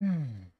Hmm.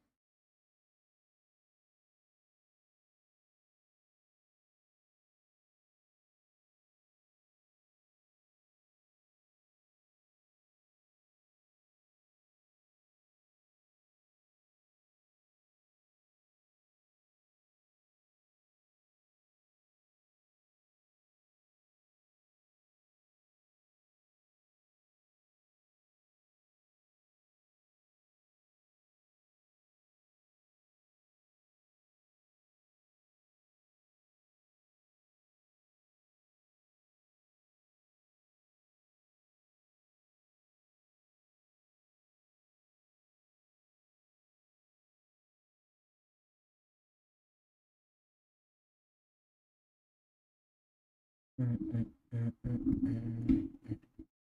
Mm, mm, mm, mm, mm,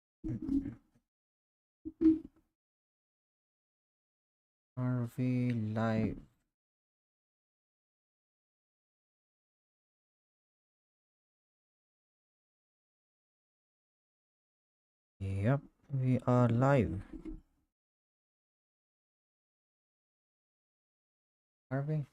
mm. Are we live? Yep, we are live. Are we?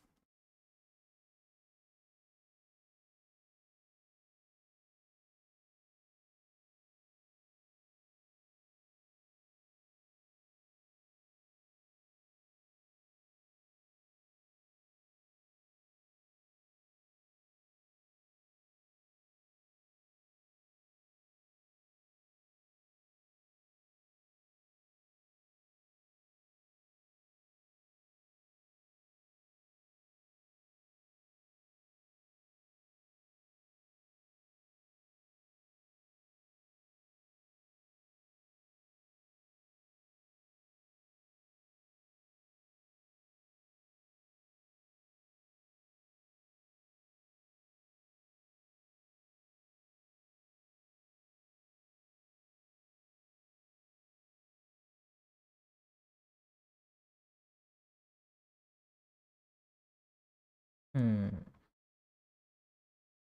Hmm.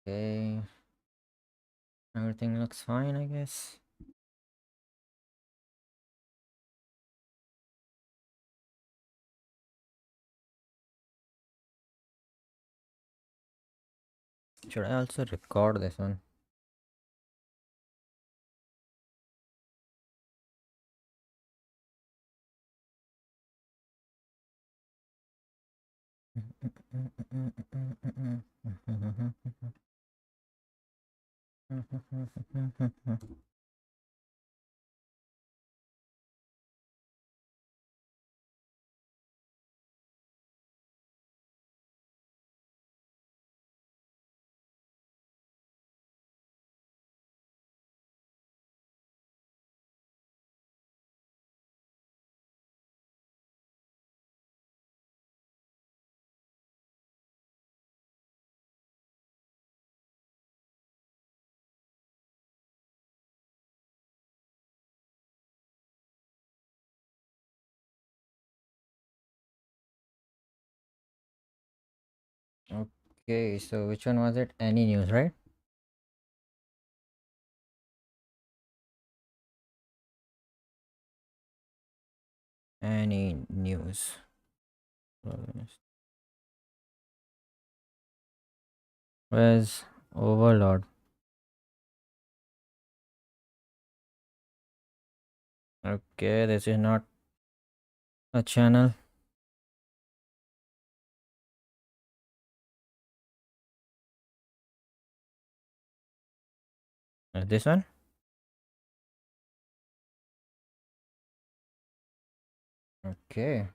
Okay. Everything looks fine, I guess. Should I also record this one? Okay, so which one was it? Any news, right? Any news. Where's Overlord? Okay, this is not a channel. This one? Okay.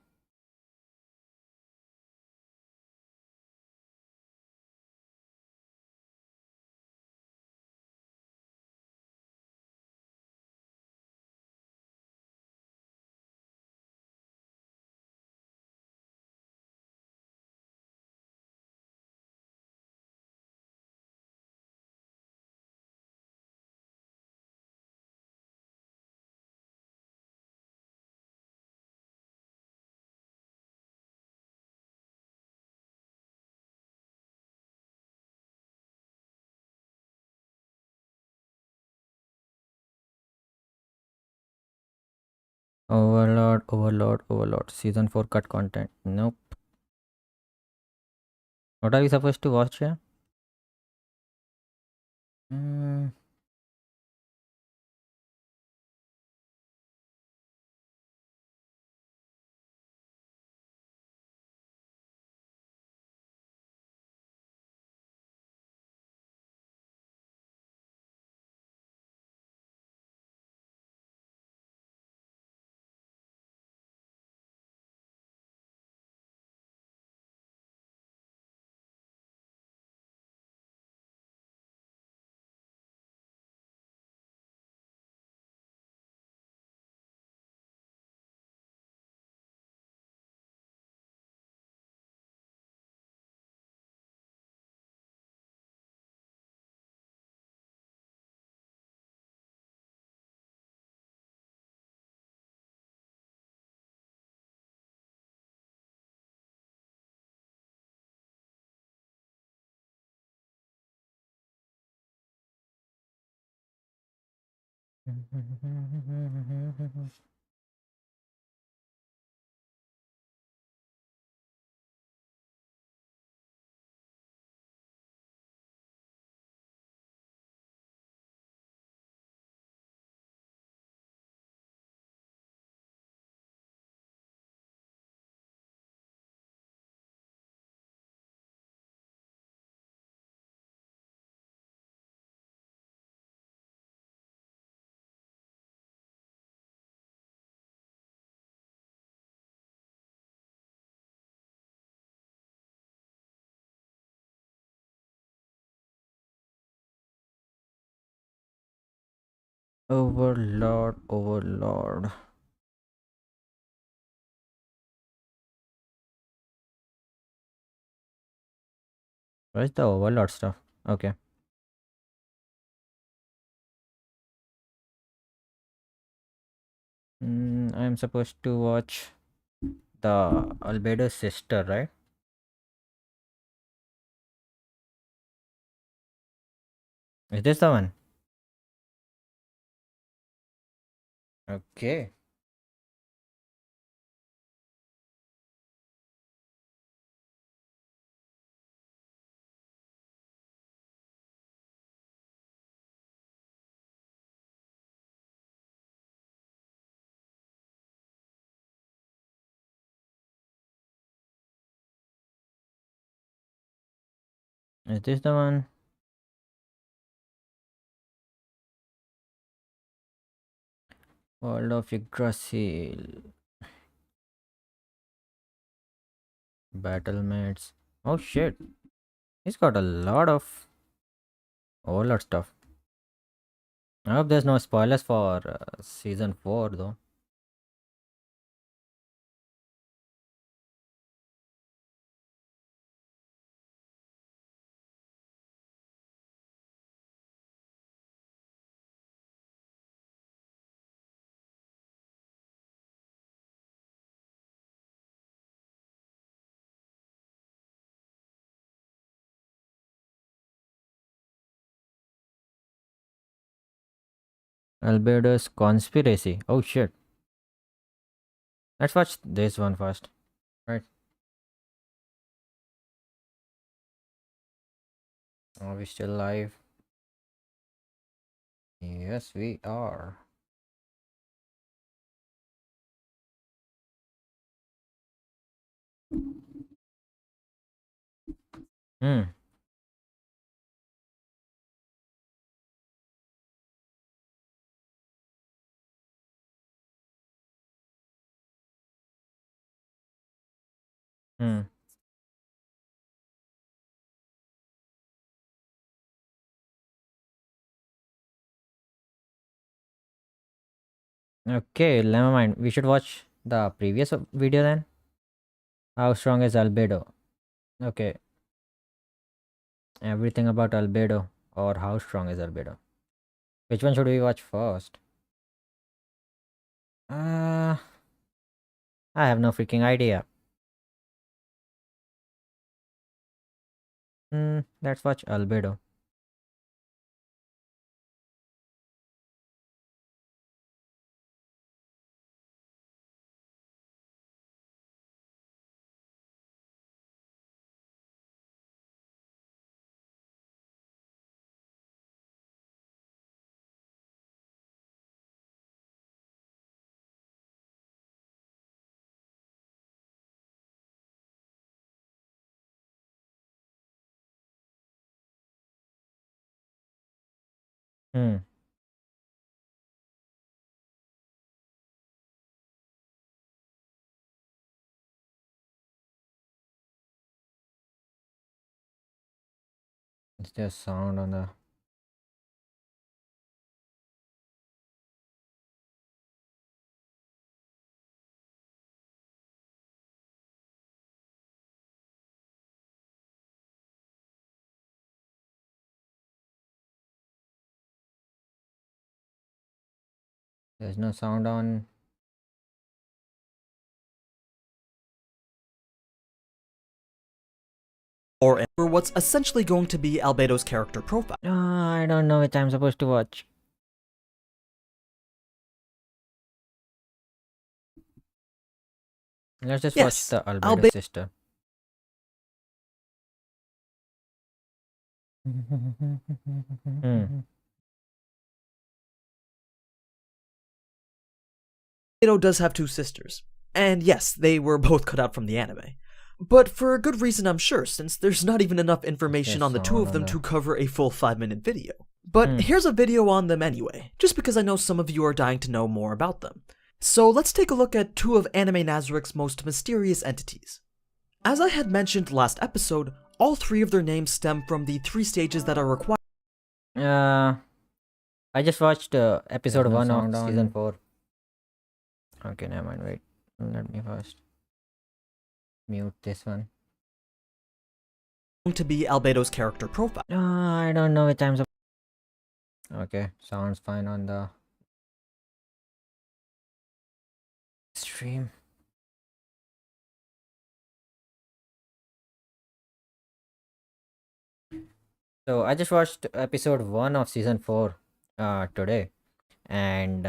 Overlord. Season 4 cut content. Nope. What are we supposed to watch here? Hmm. Overlord. Where's the Overlord stuff? Okay. I'm supposed to watch the Albedo sister, right? Is this the one? Okay. Is this the one? World of Yggdrasil. Battlemates. Oh shit. He's got a lot of Overlord stuff. I hope there's no spoilers for season 4 though. Albedo's conspiracy. Oh shit. Let's watch this one first. Right. Are we still live? Yes, we are. Hmm. Hmm. Okay, never mind. We should watch the previous video then. How strong is Albedo? Okay. Everything about Albedo or how strong is Albedo? Which one should we watch first? Uh, I have no freaking idea. Let's watch Albedo. Hmm. Is there sound on the? There's no sound on. Or what's essentially going to be Albedo's character profile. I don't know which I'm supposed to watch. Let's just watch Yes, the Albedo Albedo sister. Hmm. does have two sisters. And yes, they were both cut out from the anime. But for a good reason, I'm sure, since there's not even enough information on the two of them to cover a full 5-minute video. But here's a video on them anyway, just because I know some of you are dying to know more about them. So let's take a look at two of Anime Nazareth's most mysterious entities. As I had mentioned last episode, all three of their names stem from the 3 stages that are required. I just watched episode 1 of season 4. Okay, never mind. Wait, let me first mute this one. To be Albedo's character profile. I don't know which I'm. Okay, sounds fine on the stream. So I just watched episode 1 of season 4 today, and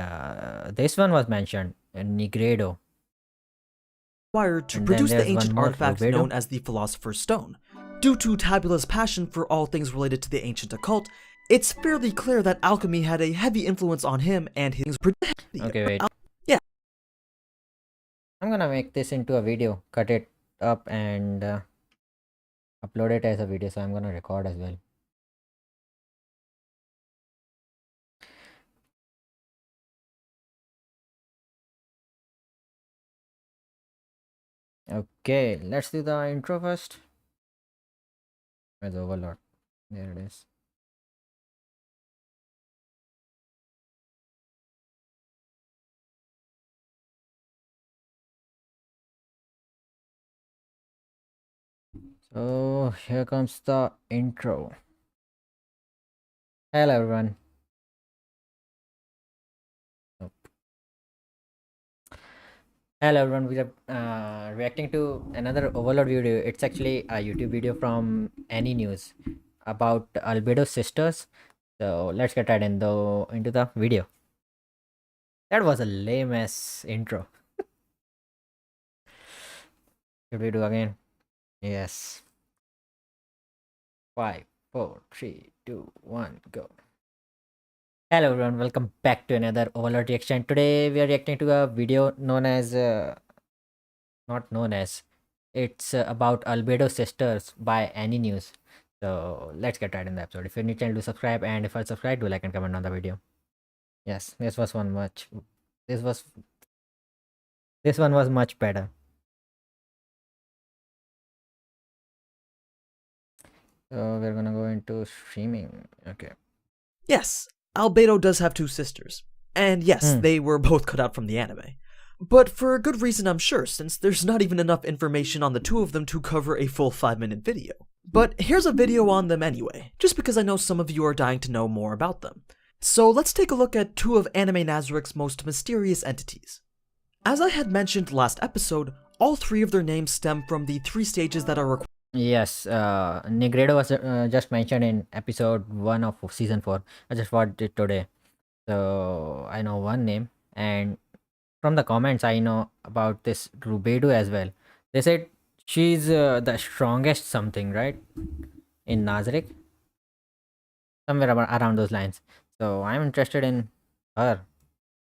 this one was mentioned, Nigredo. Required to And produce then the there's one ancient more, artifact Albedo. known as the Philosopher's Stone. Due to Tabula's passion for all things related to the ancient occult, it's fairly clear that alchemy had a heavy influence on him and his. Okay, wait. Yeah. I'm gonna make this into a video, cut it up, and upload it as a video. So I'm gonna record as well. Okay, let's do the intro first. Where's Overlord? There it is. So here comes the intro. Hello everyone. Nope. Hello everyone, we are reacting to another Overlord video. It's actually a YouTube video from Any News about Albedo sisters. So let's get right into the video. That was a lame ass intro. Should we do again? Yes. 5, 4, 3, 2, 1, go. Hello everyone, welcome back to another Overlord reaction. Today we are reacting to a video known as not known as, it's about Albedo sisters by Any News. So let's get right in the episode. If you're new to the channel, do subscribe, and if I subscribe, do like and comment on the video. Yes, this one was much better. So we're gonna go into streaming. Okay. Yes, Albedo does have two sisters. And yes, they were both cut out from the anime. But for a good reason, I'm sure, since there's not even enough information on the two of them to cover a full 5-minute video. But here's a video on them anyway, just because I know some of you are dying to know more about them. So let's take a look at two of Anime Nazareth's most mysterious entities. As I had mentioned last episode, all three of their names stem from the 3 stages that are required. Yes, Negredo was just mentioned in episode 1 of season 4. I just watched it today. So I know one name, and from the comments I know about this Rubedo as well. They said she's the strongest something, right? In Nazareth. Somewhere around those lines. So I'm interested in her.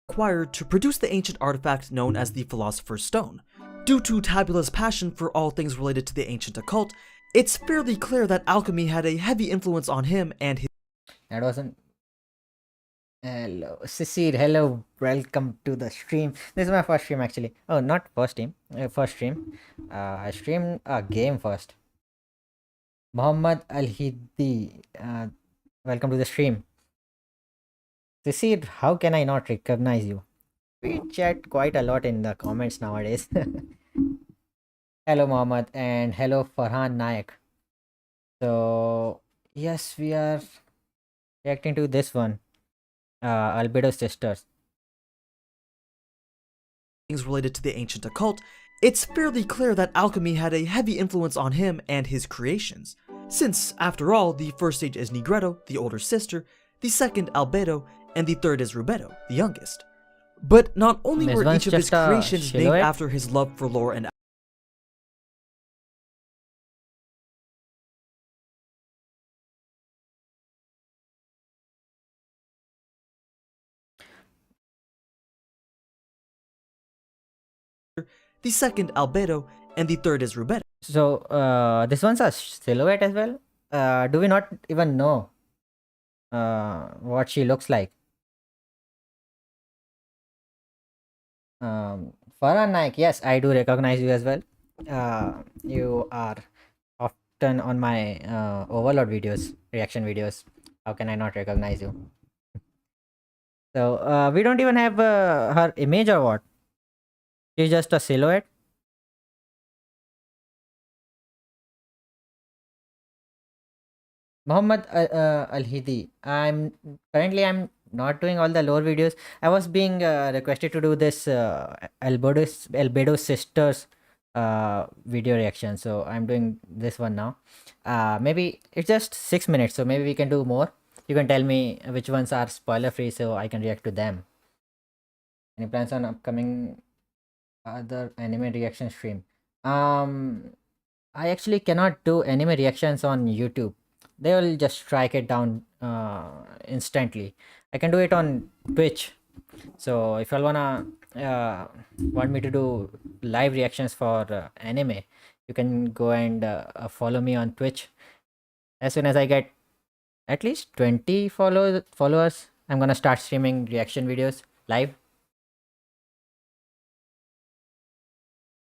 Required to produce the ancient artifact known as the Philosopher's Stone. Due to Tabula's passion for all things related to the ancient occult, it's fairly clear that alchemy had a heavy influence on him and his. That wasn't. Hello, Sisir. Hello, welcome to the stream. This is my first stream actually. Oh, not first stream. First stream. I streamed a game first. Muhammad Al Hiddi. Welcome to the stream. Sisir, how can I not recognize you? We chat quite a lot in the comments nowadays. Hello, Muhammad, and hello, Farhan Nayak. So, yes, we are reacting to this one. Albedo sisters. Things related to the ancient occult, it's fairly clear that alchemy had a heavy influence on him and his creations. Since, after all, the first stage is Negretto, the older sister, the second Albedo, and the third is Rubedo, the youngest. But not only This were one's each of his just a creations named silhouette. after his love for lore and the second Albedo, and the third is Rubedo. So, this one's a silhouette as well. Do we not even know what she looks like? Farhan Naik, yes, I do recognize you as well. You are often on my Overlord videos, reaction videos. How can I not recognize you? So, we don't even have her image or what? She's just a silhouette. Muhammad Al Hidi. I'm not doing all the lore videos. I was being requested to do this Albedo sisters video reaction. So I'm doing this one now. Maybe it's just 6 minutes, so maybe we can do more. You can tell me which ones are spoiler free, so I can react to them. Any plans on upcoming other anime reaction stream? I actually cannot do anime reactions on YouTube. They will just strike it down instantly. I can do it on Twitch. So if you wanna want me to do live reactions for anime, you can go and follow me on Twitch. As soon as I get at least 20 followers, I'm gonna start streaming reaction videos live.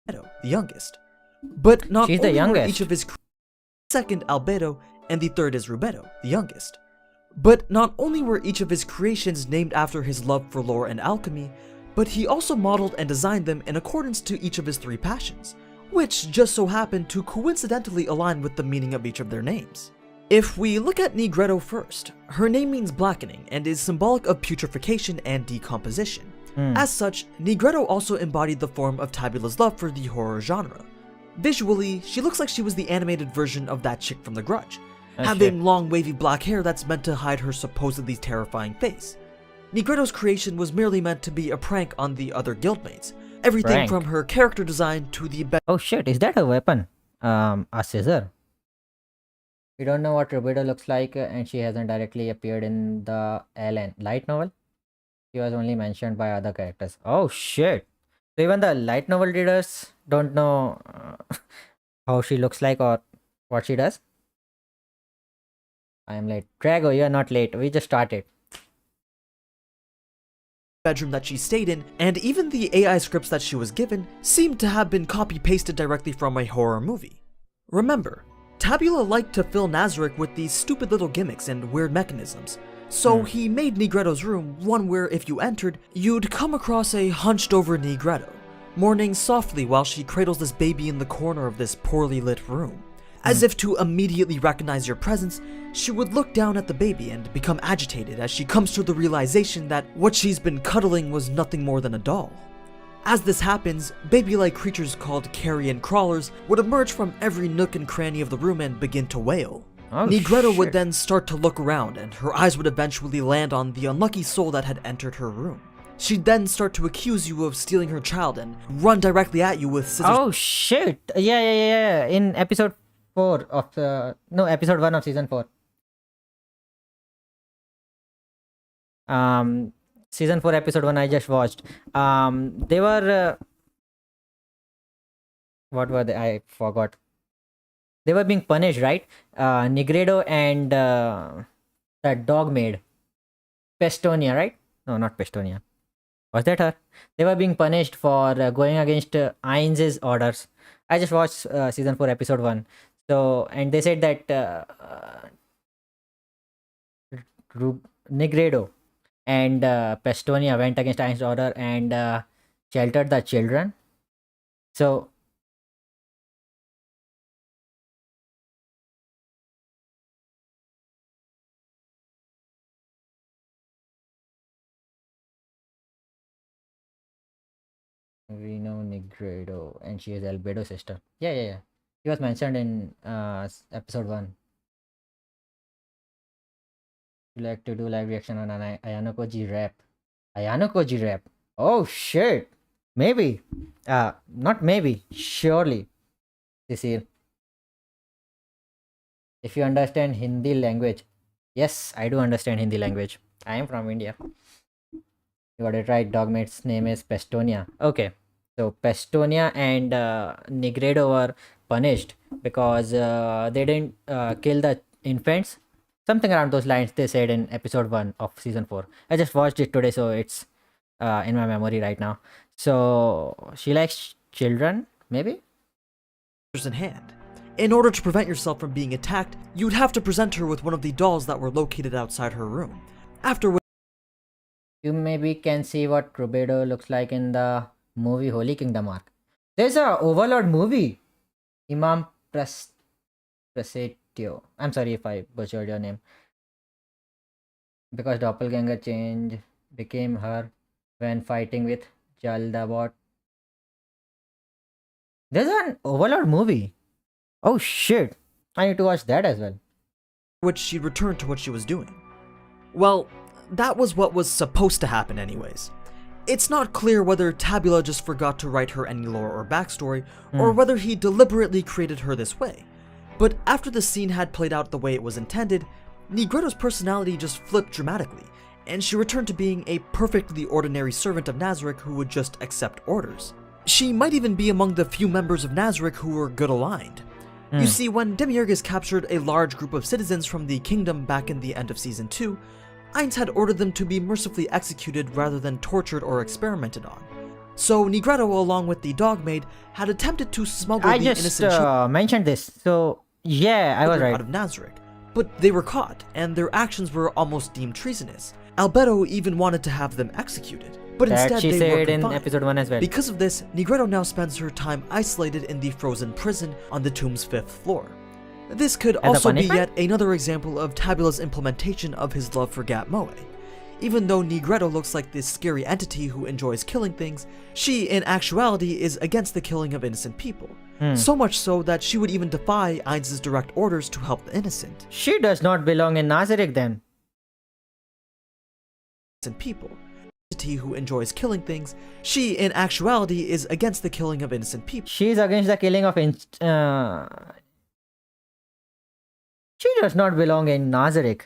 The youngest. But not She's the only were youngest. each of his second Albedo, and the third is Rubedo, the youngest. But not only were each of his creations named after his love for lore and alchemy, but he also modeled and designed them in accordance to each of his three passions, which just so happened to coincidentally align with the meaning of each of their names. If we look at Negretto first, her name means blackening and is symbolic of putrefaction and decomposition. As such, Negretto also embodied the form of Tabula's love for the horror genre. Visually, she looks like she was the animated version of that chick from The Grudge, having long wavy black hair that's meant to hide her supposedly terrifying face. Negretto's creation was merely meant to be a prank on the other guildmates, everything from her character design to the Oh shit, is that a weapon? A scissor. We don't know what Rubedo looks like, and she hasn't directly appeared in the Ellen light novel. She was only mentioned by other characters. Oh shit. So even the light novel readers don't know how she looks like or what she does. I am late. Drago, you are not late. We just started. bedroom that she stayed in, and even the AI scripts that she was given seemed to have been copy-pasted directly from a horror movie. Remember, Tabula liked to fill Nazareth with these stupid little gimmicks and weird mechanisms, so he made Negretto's room one where if you entered, you'd come across a hunched-over Negretto, mourning softly while she cradles this baby in the corner of this poorly lit room. As if to immediately recognize your presence, she would look down at the baby and become agitated as she comes to the realization that what she's been cuddling was nothing more than a doll. As this happens, baby-like creatures called carrion crawlers would emerge from every nook and cranny of the room and begin to wail. Negretto would then start to look around, and her eyes would eventually land on the unlucky soul that had entered her room. She'd then start to accuse you of stealing her child and run directly at you with scissors. Oh shit! Yeah. In episode 4 of the episode 1 of season 4. Season 4 episode 1 I just watched. They were what were they? I forgot. They were being punished, right? Negredo and that dog maid. Pestonia, right? No, not Pestonia. Was that her? They were being punished for going against Ainz's orders. I just watched season 4, episode 1. So, and they said that Negredo and Pestonia went against Ainz's order and sheltered the children. So, we know Negredo, and she is Albedo's sister. Yeah, yeah, yeah. She was mentioned in episode 1. You like to do live reaction on an Ayano Koji rap. Ayano Koji rap. Oh shit. Maybe. Not maybe. Surely. This year. If you understand Hindi language. Yes, I do understand Hindi language. I am from India. You got it right. Dogmate's name is Pestonia. Okay. So Pestonia and Negredo were punished because they didn't kill the infants. Something around those lines they said in episode 1 of season 4. I just watched it today, so it's in my memory right now. So she likes children, maybe? In hand. In order to prevent yourself from being attacked, you'd have to present her with one of the dolls that were located outside her room. After which You maybe can see what Rubedo looks like in the movie Holy Kingdom arc. There's a Overlord movie. Imam Prasetyo. I'm sorry if I butchered your name. Because doppelganger change became her when fighting with Jaldabot. There's an Overlord movie. Oh shit. I need to watch that as well. which she'd returned to what she was doing. Well, that was what was supposed to happen anyways. It's not clear whether Tabula just forgot to write her any lore or backstory, or whether he deliberately created her this way. But after the scene had played out the way it was intended, Negretto's personality just flipped dramatically, and she returned to being a perfectly ordinary servant of Nazareth who would just accept orders. She might even be among the few members of Nazareth who were good aligned. You see, when Demiurgus captured a large group of citizens from the kingdom back in the end of Season 2, Ainz had ordered them to be mercifully executed rather than tortured or experimented on. So Negretto, along with the dogmaid, had attempted to smuggle the innocent children mentioned this. So, yeah, I was right. out of Nazareth, but they were caught, and their actions were almost deemed treasonous. Albedo even wanted to have them executed, but That instead she they were said in confined. episode 1 as well. Because of this, Negretto now spends her time isolated in the frozen prison on the tomb's 5th floor. This could As a also be punishment? yet another example of Tabula's implementation of his love for Gat Moe. Even though Negretto looks like this scary entity who enjoys killing things, she in actuality is against the killing of innocent people. So much so that she would even defy Ainz's direct orders to help the innocent. She does not belong in Nazareth then. People. Entity who enjoys killing things, she in actuality is against the killing of innocent people. She is against the killing of she does not belong in Nazareth.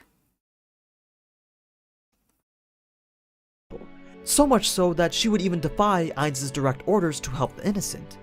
So much so that she would even defy Ainz's direct orders to help the innocent.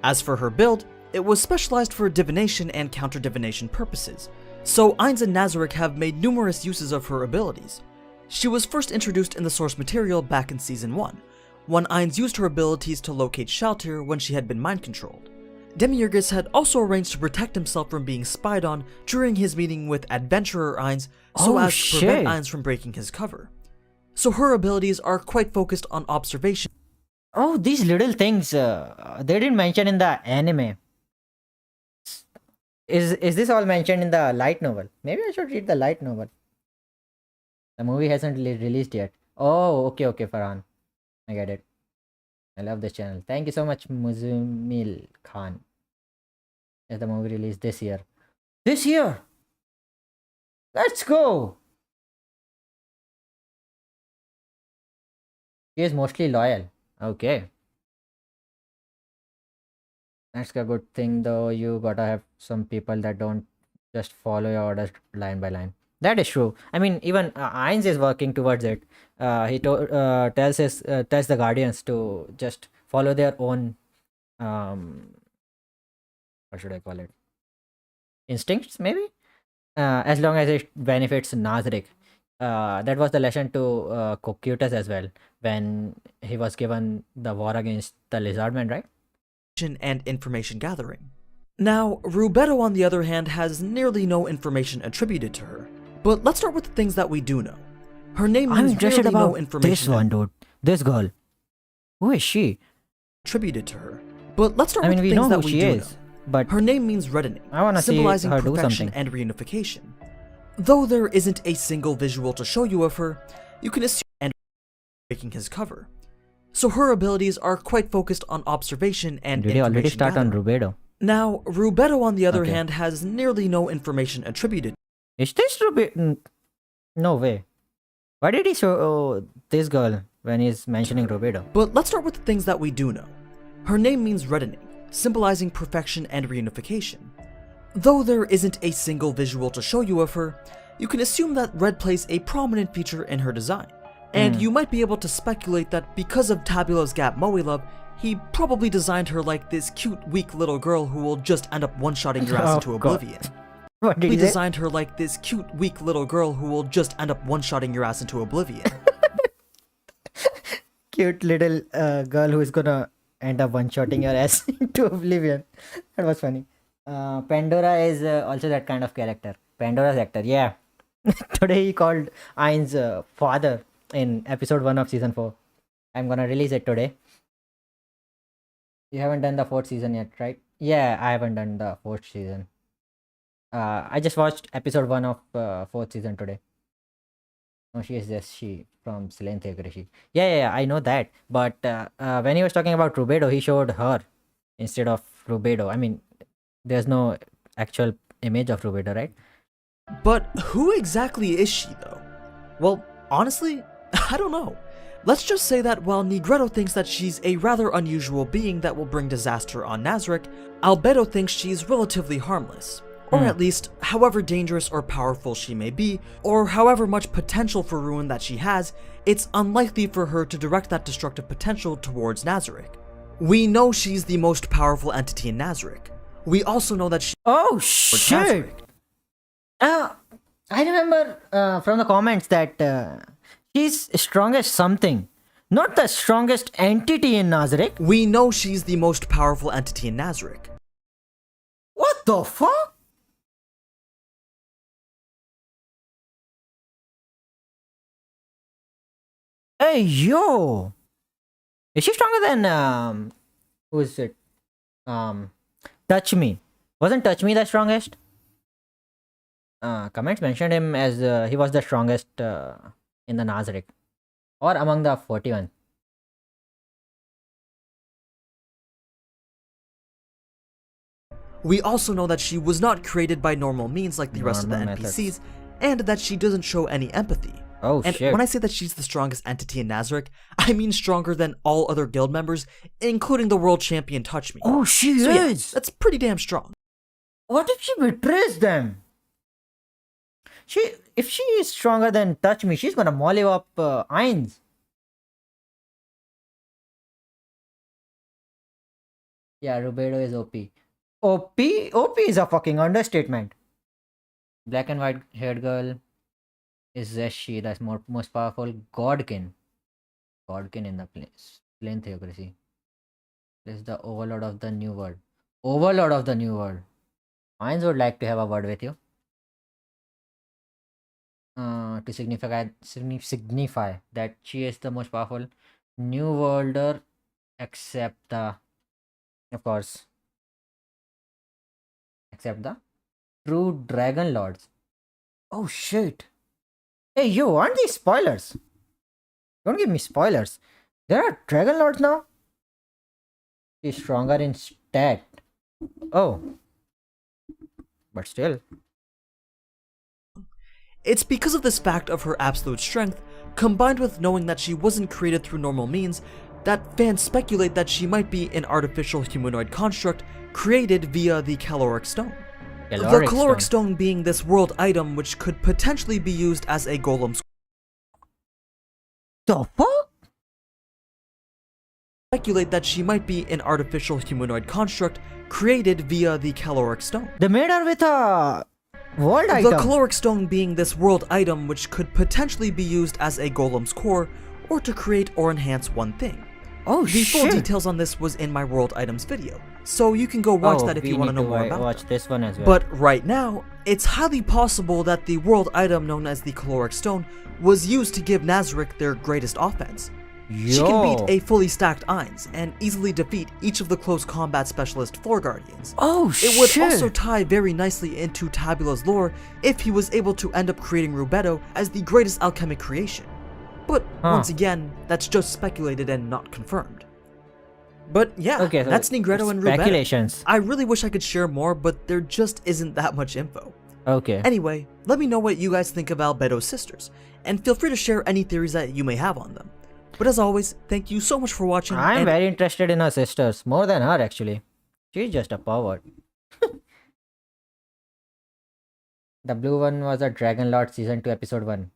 As for her build, it was specialized for divination and counter-divination purposes, so Ainz and Nazareth have made numerous uses of her abilities. She was first introduced in the source material back in Season 1, when Ainz used her abilities to locate shelter when she had been mind-controlled. Demiurgus had also arranged to protect himself from being spied on during his meeting with Adventurer Ainz so as to prevent Ainz from breaking his cover. So her abilities are quite focused on observation. Oh, these little things they didn't mention in the anime. Is this all mentioned in the light novel? Maybe I should read the light novel. The movie hasn't released yet. Oh, okay, Farhan. I get it. I love this channel. Thank you so much, Muzumil Khan. Is the movie released this year? This year! Let's go! She is mostly loyal. Okay. That's a good thing though. You gotta have some people that don't just follow your orders line by line. That is true. I mean, even Ainz is working towards it. He tells the Guardians to just follow their own what should I call it? Instincts, maybe? As long as it benefits Nazareth. That was the lesson to Cocytus as well when he was given the war against the Lizardman, right? And information gathering. Now, Rubedo, on the other hand, has nearly no information attributed to her. But let's start with the things that we do know. Her name I'm means interested nearly no about information this one, dude. This girl. Who is she? attributed to her. But let's start I with mean, the we things know that who we she do is, know. but Her name means reddening, I want to see symbolizing her do perfection something. and reunification. Though there isn't a single visual to show you of her, you can assume and breaking his cover. So her abilities are quite focused on observation and Did he already information start on gathering. Rubedo? Now, Rubedo, on the other Okay. hand, has nearly no information attributed. Is this Rubedo? No way. Why did he show this girl when he's mentioning Rubedo? But let's start with the things that we do know. Her name means reddening, symbolizing perfection and reunification. Though there isn't a single visual to show you of her, you can assume that red plays a prominent feature in her design. And you might be able to speculate that because of Tabula's Gap Moe love, he probably designed her like this cute, weak little girl who will just end up one-shotting your ass Oh, into God. oblivion. What did He he say? designed her like this cute, weak little girl who will just end up one-shotting your ass into oblivion. Cute little girl who is gonna end up one-shotting your ass into oblivion. That was funny. Pandora is also that kind of character. Pandora's actor, yeah. Today he called Ain's father in episode 1 of season 4. I'm gonna release it today. You haven't done the 4th season yet, right? Yeah, I haven't done the 4th season. I just watched episode 1 of 4th season today. No, she is just she from Slain Theocracy. Yeah, I know that. But when he was talking about Rubedo, he showed her instead of Rubedo. I mean, there's no actual image of Rubedo, right? But who exactly is she, though? Well, honestly, I don't know. Let's just say that while Negretto thinks that she's a rather unusual being that will bring disaster on Nazareth, Albedo thinks she's relatively harmless. Or at least, however dangerous or powerful she may be, or however much potential for ruin that she has, it's unlikely for her to direct that destructive potential towards Nazareth. We know she's the most powerful entity in Nazareth. We also know that she Oh towards shit! Nazareth. I remember from the comments that she's strongest something, not the strongest entity in Nazareth. We know she's the most powerful entity in Nazareth. What the fuck? Hey yo, is she stronger than who is it? Touch Me. Wasn't Touch Me the strongest? Comments mentioned him as he was the strongest in the Nazareth or among the 41. We also know that she was not created by normal means like the rest of the Normal NPCs, methods. and that she doesn't show any empathy. Oh And shit. when I say that she's the strongest entity in Nazareth, I mean stronger than all other guild members, including the world champion Touch Me. Oh, she So yeah, is. that's pretty damn strong. What if she betrays them? If she is stronger than Touch Me, she's gonna molly up Ainz. Yeah, Rubedo is OP. OP is a fucking understatement. Black and white haired girl is Zeshi, that's most powerful Godkin. Godkin in the plain theocracy. This is the overlord of the new world. Overlord of the new world. Ainz would like to have a word with you. To signify that she is the most powerful new worlder, except the, of course, except the true dragon lords. Oh shit! Hey, you aren't these spoilers? Don't give me spoilers. There are dragon lords now. She's stronger in stat. Oh, but still. It's because of this fact of her absolute strength, combined with knowing that she wasn't created through normal means, that fans speculate that she might be an artificial humanoid construct created via the caloric stone. The caloric stone being this world item which could potentially be used as a golem. The fuck? Speculate that she might be an artificial humanoid construct created via the caloric stone. They made her with a World The item. caloric stone being this world item which could potentially be used as a golem's core or to create or enhance one thing. Oh The shit. full details on this was in my world items video, so you can go watch that if you want to know more about watch them. this one as well. But right now, it's highly possible that the world item known as the caloric stone was used to give Nazareth their greatest offense. She can beat a fully stacked Ainz and easily defeat each of the close combat specialist floor guardians. Oh It would also tie very nicely into Tabula's lore if he was able to end up creating Rubedo as the greatest alchemic creation. But once again, that's just speculated and not confirmed. But yeah, Okay, so that's Negredo and Rubedo. speculations. I really wish I could share more, but there just isn't that much info. Okay. Anyway, let me know what you guys think of Albedo's sisters, and feel free to share any theories that you may have on them. But as always, thank you so much for watching. I'm very interested in her sisters, more than her actually. She's just a pervert. The blue one was a Dragon Lord season 2 episode 1.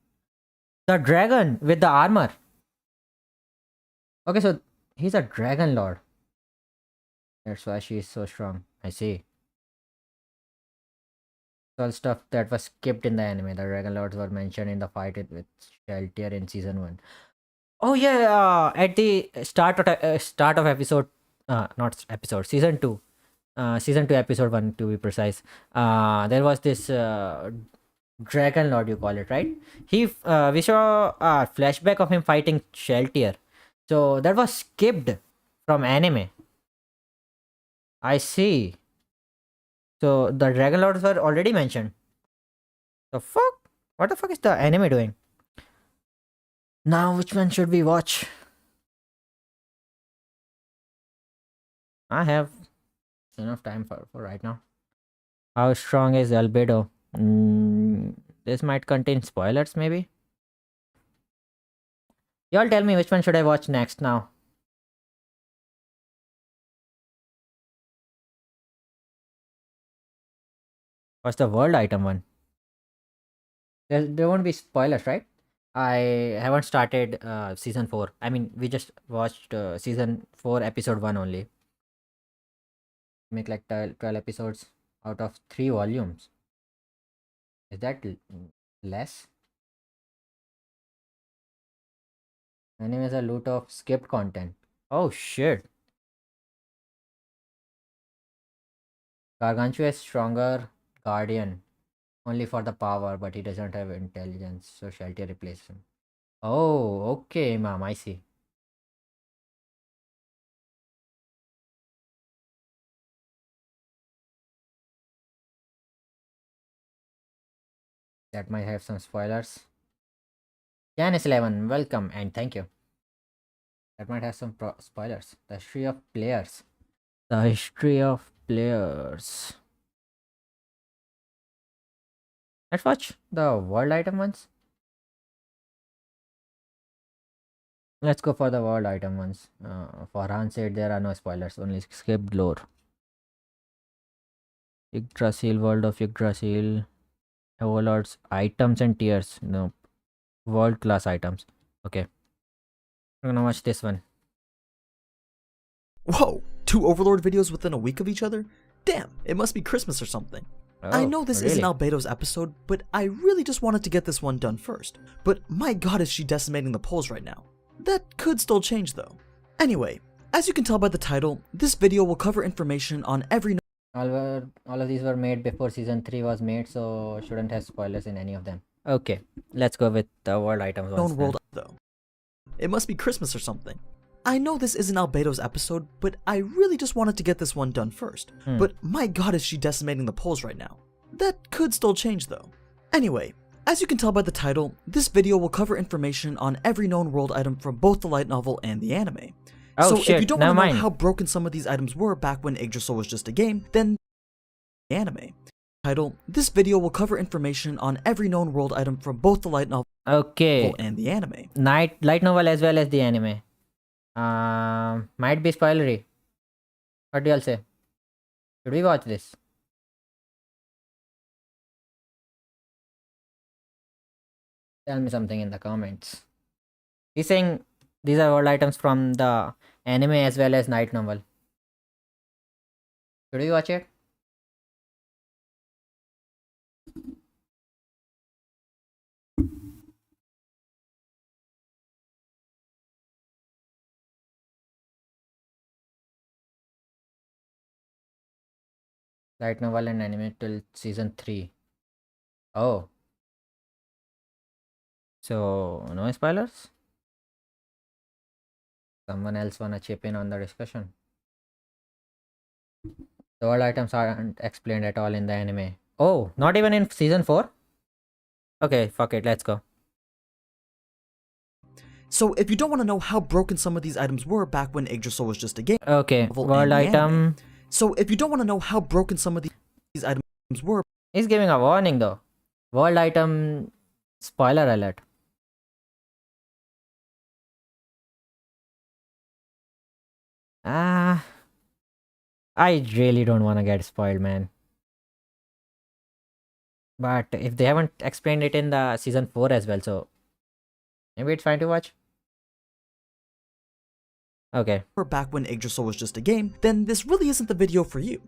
The dragon with the armor. Okay, so he's a Dragon Lord. That's why she is so strong. I see. All stuff that was skipped in the anime. The Dragon Lords were mentioned in the fight with Sheltier in season 1. Oh yeah, at the start of episode, not episode, season 2. Season 2 episode 1 to be precise. There was this Dragon Lord, you call it, right? We saw a flashback of him fighting Sheltier. So that was skipped from anime. I see. So the Dragon Lords were already mentioned. The fuck? What the fuck is the anime doing? Now which one should we watch? I have enough time for right now. How strong is Albedo? This might contain spoilers, maybe. Y'all tell me which one should I watch next now. What's the world item one? There won't be spoilers, right? I haven't started season 4. I mean, we just watched season 4 episode 1 only. Make like 12 episodes out of 3 volumes. Is that less? Anime is a loot of skipped content. Oh shit. Gargantua is stronger guardian only for the power, but he doesn't have intelligence, so Sheltier replaces him. Oh, okay, ma'am, I see. That might have some spoilers. Janice 11, welcome and thank you. That might have some spoilers. The history of players. The history of players. Let's watch the world item ones. Let's go for the world item ones. Farhan said there are no spoilers, only skipped lore. Yggdrasil, world of Yggdrasil. Overlord's items and tiers. No. World class items. Okay. We're gonna watch this one. Whoa, 2 Overlord videos within a week of each other? Damn, it must be Christmas or something. I know this isn't Albedo's episode, but I really just wanted to get this one done first. But my god, is she decimating the polls right now. That could still change though. Anyway, as you can tell by the title, this video will cover information on every all of these were made before season 3 was made, so shouldn't have spoilers in any of them. Okay, let's go with the world items known world though. It must be Christmas or something. I know this isn't Albedo's episode, but I really just wanted to get this one done first. But my god, is she decimating the polls right now. That could still change though. Anyway, as you can tell by the title, this video will cover information on every known world item from both the light novel and the anime. So if you don't want to know how broken some of these items were back when Yggdrasil was just a game, then the anime. Title, this video will cover information on every known world item from both the light novel and the anime. Light novel as well as the anime. Might be spoilery. What do y'all say? Should we watch this? Tell me something in the comments. He's saying these are all items from the anime as well as night novel. Should we watch it? Light novel and anime till season 3. Oh. So, no spoilers? Someone else wanna chip in on the discussion? The world items aren't explained at all in the anime. Oh, not even in season 4? Okay, fuck it, let's go. So if you don't want to know how broken some of these items were back when Yggdrasil was just a game Okay, novel world and the item. anime. So if you don't want to know how broken some of these items were, He's giving a warning though. World item spoiler alert. Ah, I really don't want to get spoiled, man. But if they haven't explained it in the season 4 as well, so maybe it's fine to watch. Okay. back when Yggdrasil was just a game, then this really isn't the video for you.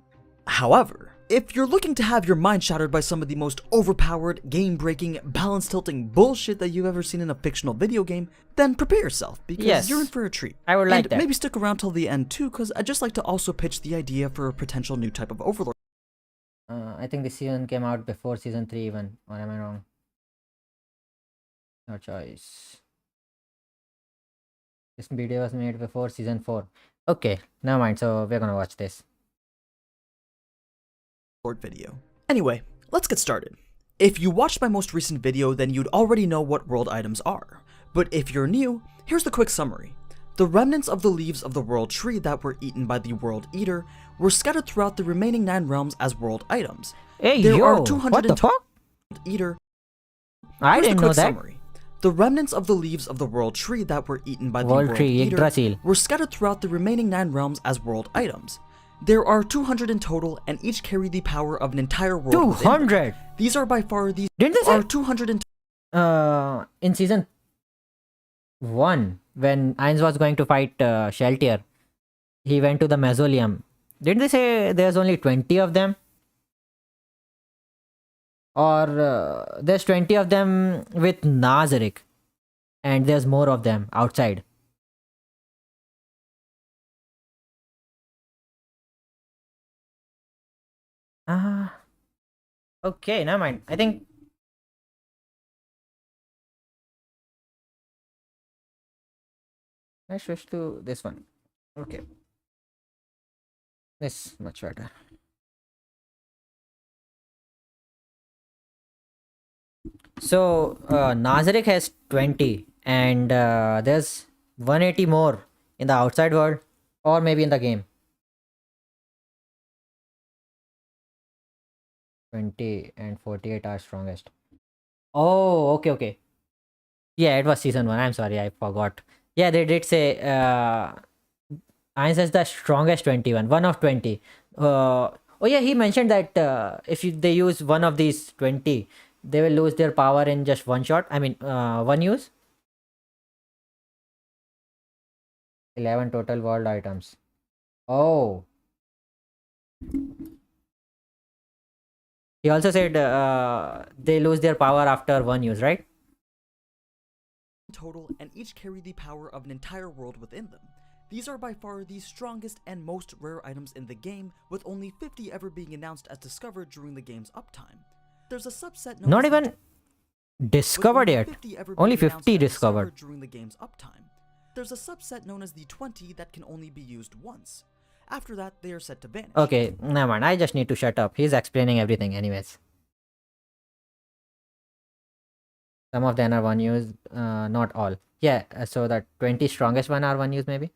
However, if you're looking to have your mind shattered by some of the most overpowered, game-breaking, balance-tilting bullshit that you've ever seen in a fictional video game, then prepare yourself, because Yes, you're in for a treat. I would like And that. maybe stick around till the end too, because I'd just like to also pitch the idea for a potential new type of Overlord. I think this season came out before season 3 even, or am I wrong? No choice. This video was made before season 4. Okay, never mind, so we're gonna watch this. Video. Anyway, let's get started. If you watched my most recent video, then you'd already know what world items are. But if you're new, here's the quick summary. The remnants of the leaves of the world tree that were eaten by the world eater were scattered throughout the remaining 9 realms as world items. Hey, There yo, are what 200 the fuck? eater. I Here's didn't the know quick that. summary. The remnants of the leaves of the world tree that were eaten by the World world tree, eater Yggdrasil. were scattered throughout the remaining 9 realms as world items. There are 200 in total, and each carry the power of an entire world. 200! These are by far these Didn't they say are 200 in in season 1 when Ainz was going to fight Sheltier, he went to the mausoleum. Didn't they say there's only 20 of them? Or there's 20 of them with Nazareth, and there's more of them outside. Ah, okay, never mind. I think I switch to this one. Okay, this much better. So Nazareth has 20, and there's 180 more in the outside world, or maybe in the game. 20 and 48 are strongest. Oh, okay. Yeah, it was season 1. I'm sorry, I forgot. Yeah, they did say Ainz is the strongest 21, one of 20. Oh yeah, he mentioned that if they use one of these 20, they will lose their power in just one shot. I mean, one use. 11 total world items. Oh. He also said they lose their power after one use, right? total, and each carry the power of an entire world within them. These are by far the strongest and most rare items in the game, with only 50 ever being announced as discovered during the game's uptime. There's a subset known Not as even discovered yet. Only 50 discovered. during the game's uptime. There's a subset known as the 20 that can only be used once. After that, they are set to vanish. Okay, never mind. I just need to shut up. He's explaining everything anyways. Some of them are one use, not all. Yeah, so the 20 strongest one are one use maybe?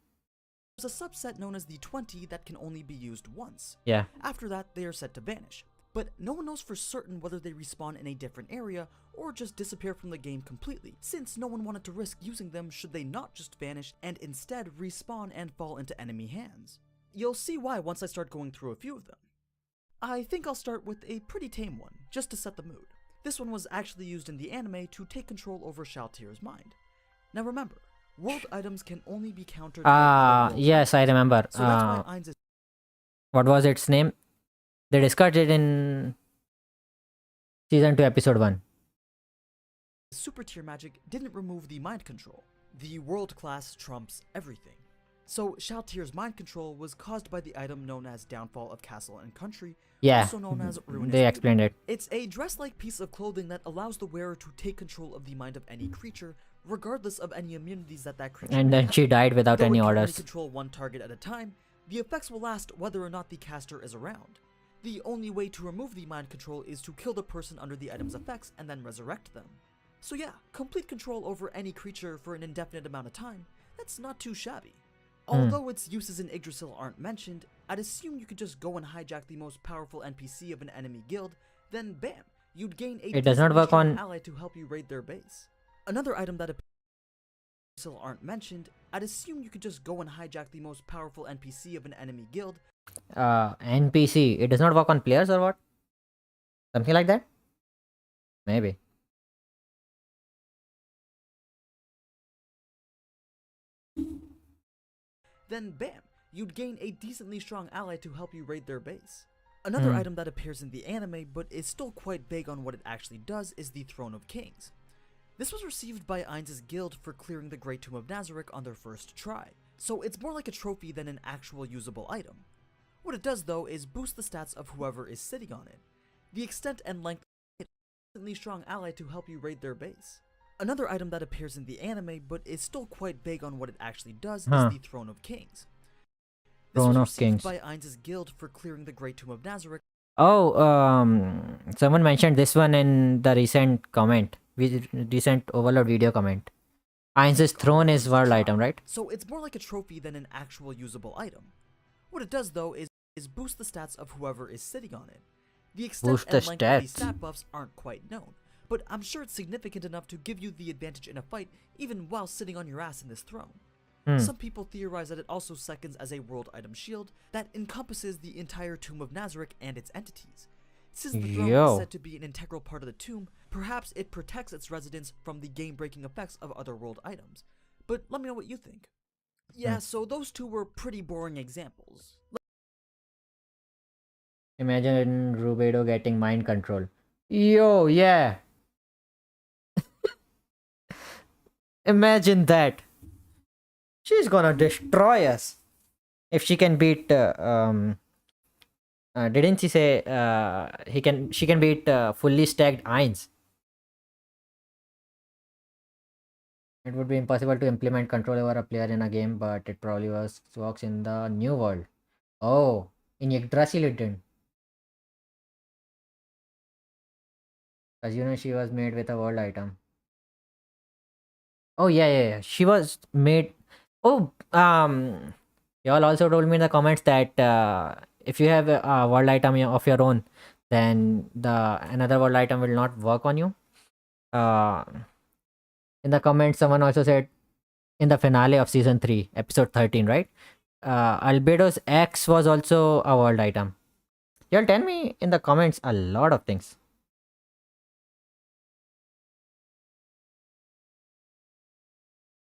There's a subset known as the 20 that can only be used once. Yeah. After that, they are set to vanish. But no one knows for certain whether they respawn in a different area or just disappear from the game completely, since no one wanted to risk using them should they not just vanish and instead respawn and fall into enemy hands. You'll see why once I start going through a few of them. I think I'll start with a pretty tame one, just to set the mood. This one was actually used in the anime to take control over Shaltyr's mind. Now remember, world items can only be countered by yes, I remember. so that's why Ainz is what was its name? They discussed it in season 2 episode 1. super tier magic didn't remove the mind control. The world class trumps everything. So Shaltyr's mind control was caused by the item known as Downfall of Castle and Country, Yeah, also known as Ruinous they Beauty. explained it. It's a dress-like piece of clothing that allows the wearer to take control of the mind of any creature, regardless of any immunities that creature And may then have. she died without Though any it can only orders. control one target at a time, the effects will last whether or not the caster is around. The only way to remove the mind control is to kill the person under the item's effects and then resurrect them. So yeah, complete control over any creature for an indefinite amount of time, that's not too shabby. Although its uses in Yggdrasil aren't mentioned, I'd assume you could just go and hijack the most powerful NPC of an enemy guild, then bam, you'd gain a It does not decently work strong on... ally to help you raid their base. Another item that Yggdrasil aren't mentioned, I'd assume you could just go and hijack the most powerful NPC of an enemy guild. NPC. It does not work on players or what? Something like that? Maybe. Then bam, you'd gain a decently strong ally to help you raid their base. Another item that appears in the anime but is still quite vague on what it actually does is the Throne of Kings. This was received by Ainz's guild for clearing the Great Tomb of Nazareth on their first try, so it's more like a trophy than an actual usable item. What it does though is boost the stats of whoever is sitting on it. The extent and length of it is a decently strong ally to help you raid their base. Another item that appears in the anime but is still quite vague on what it actually does is the Throne of Kings. This Throne was of received Kings. by Ainz's guild for clearing the Great Tomb of Nazareth. Oh, someone mentioned this one in the recent comment. Recent Overlord video comment. Ainz's throne is world item, right? So it's more like a trophy than an actual usable item. What it does though is boost the stats of whoever is sitting on it. The extent Boost the and length of these stats. stat buffs aren't quite known, but I'm sure it's significant enough to give you the advantage in a fight even while sitting on your ass in this throne. Some people theorize that it also seconds as a world item shield that encompasses the entire Tomb of Nazareth and its entities. Since the throne is said to be an integral part of the tomb, perhaps it protects its residents from the game-breaking effects of other world items. But let me know what you think. Yeah, so those two were pretty boring examples. Imagine Rubedo getting mind control. Yo, yeah. Imagine that. She's gonna destroy us. If she can beat didn't she say she can beat fully stacked Ainz? It would be impossible to implement control over a player in a game, but it probably works in the new world. Oh, in Yggdrasil it didn't. As you know, she was made with a world item. Oh yeah. She was made. Oh, y'all also told me in the comments that if you have a world item of your own, then the another world item will not work on you. In the comments, someone also said in the finale of season 3, episode 13, right? Albedo's X was also a world item. Y'all tell me in the comments a lot of things.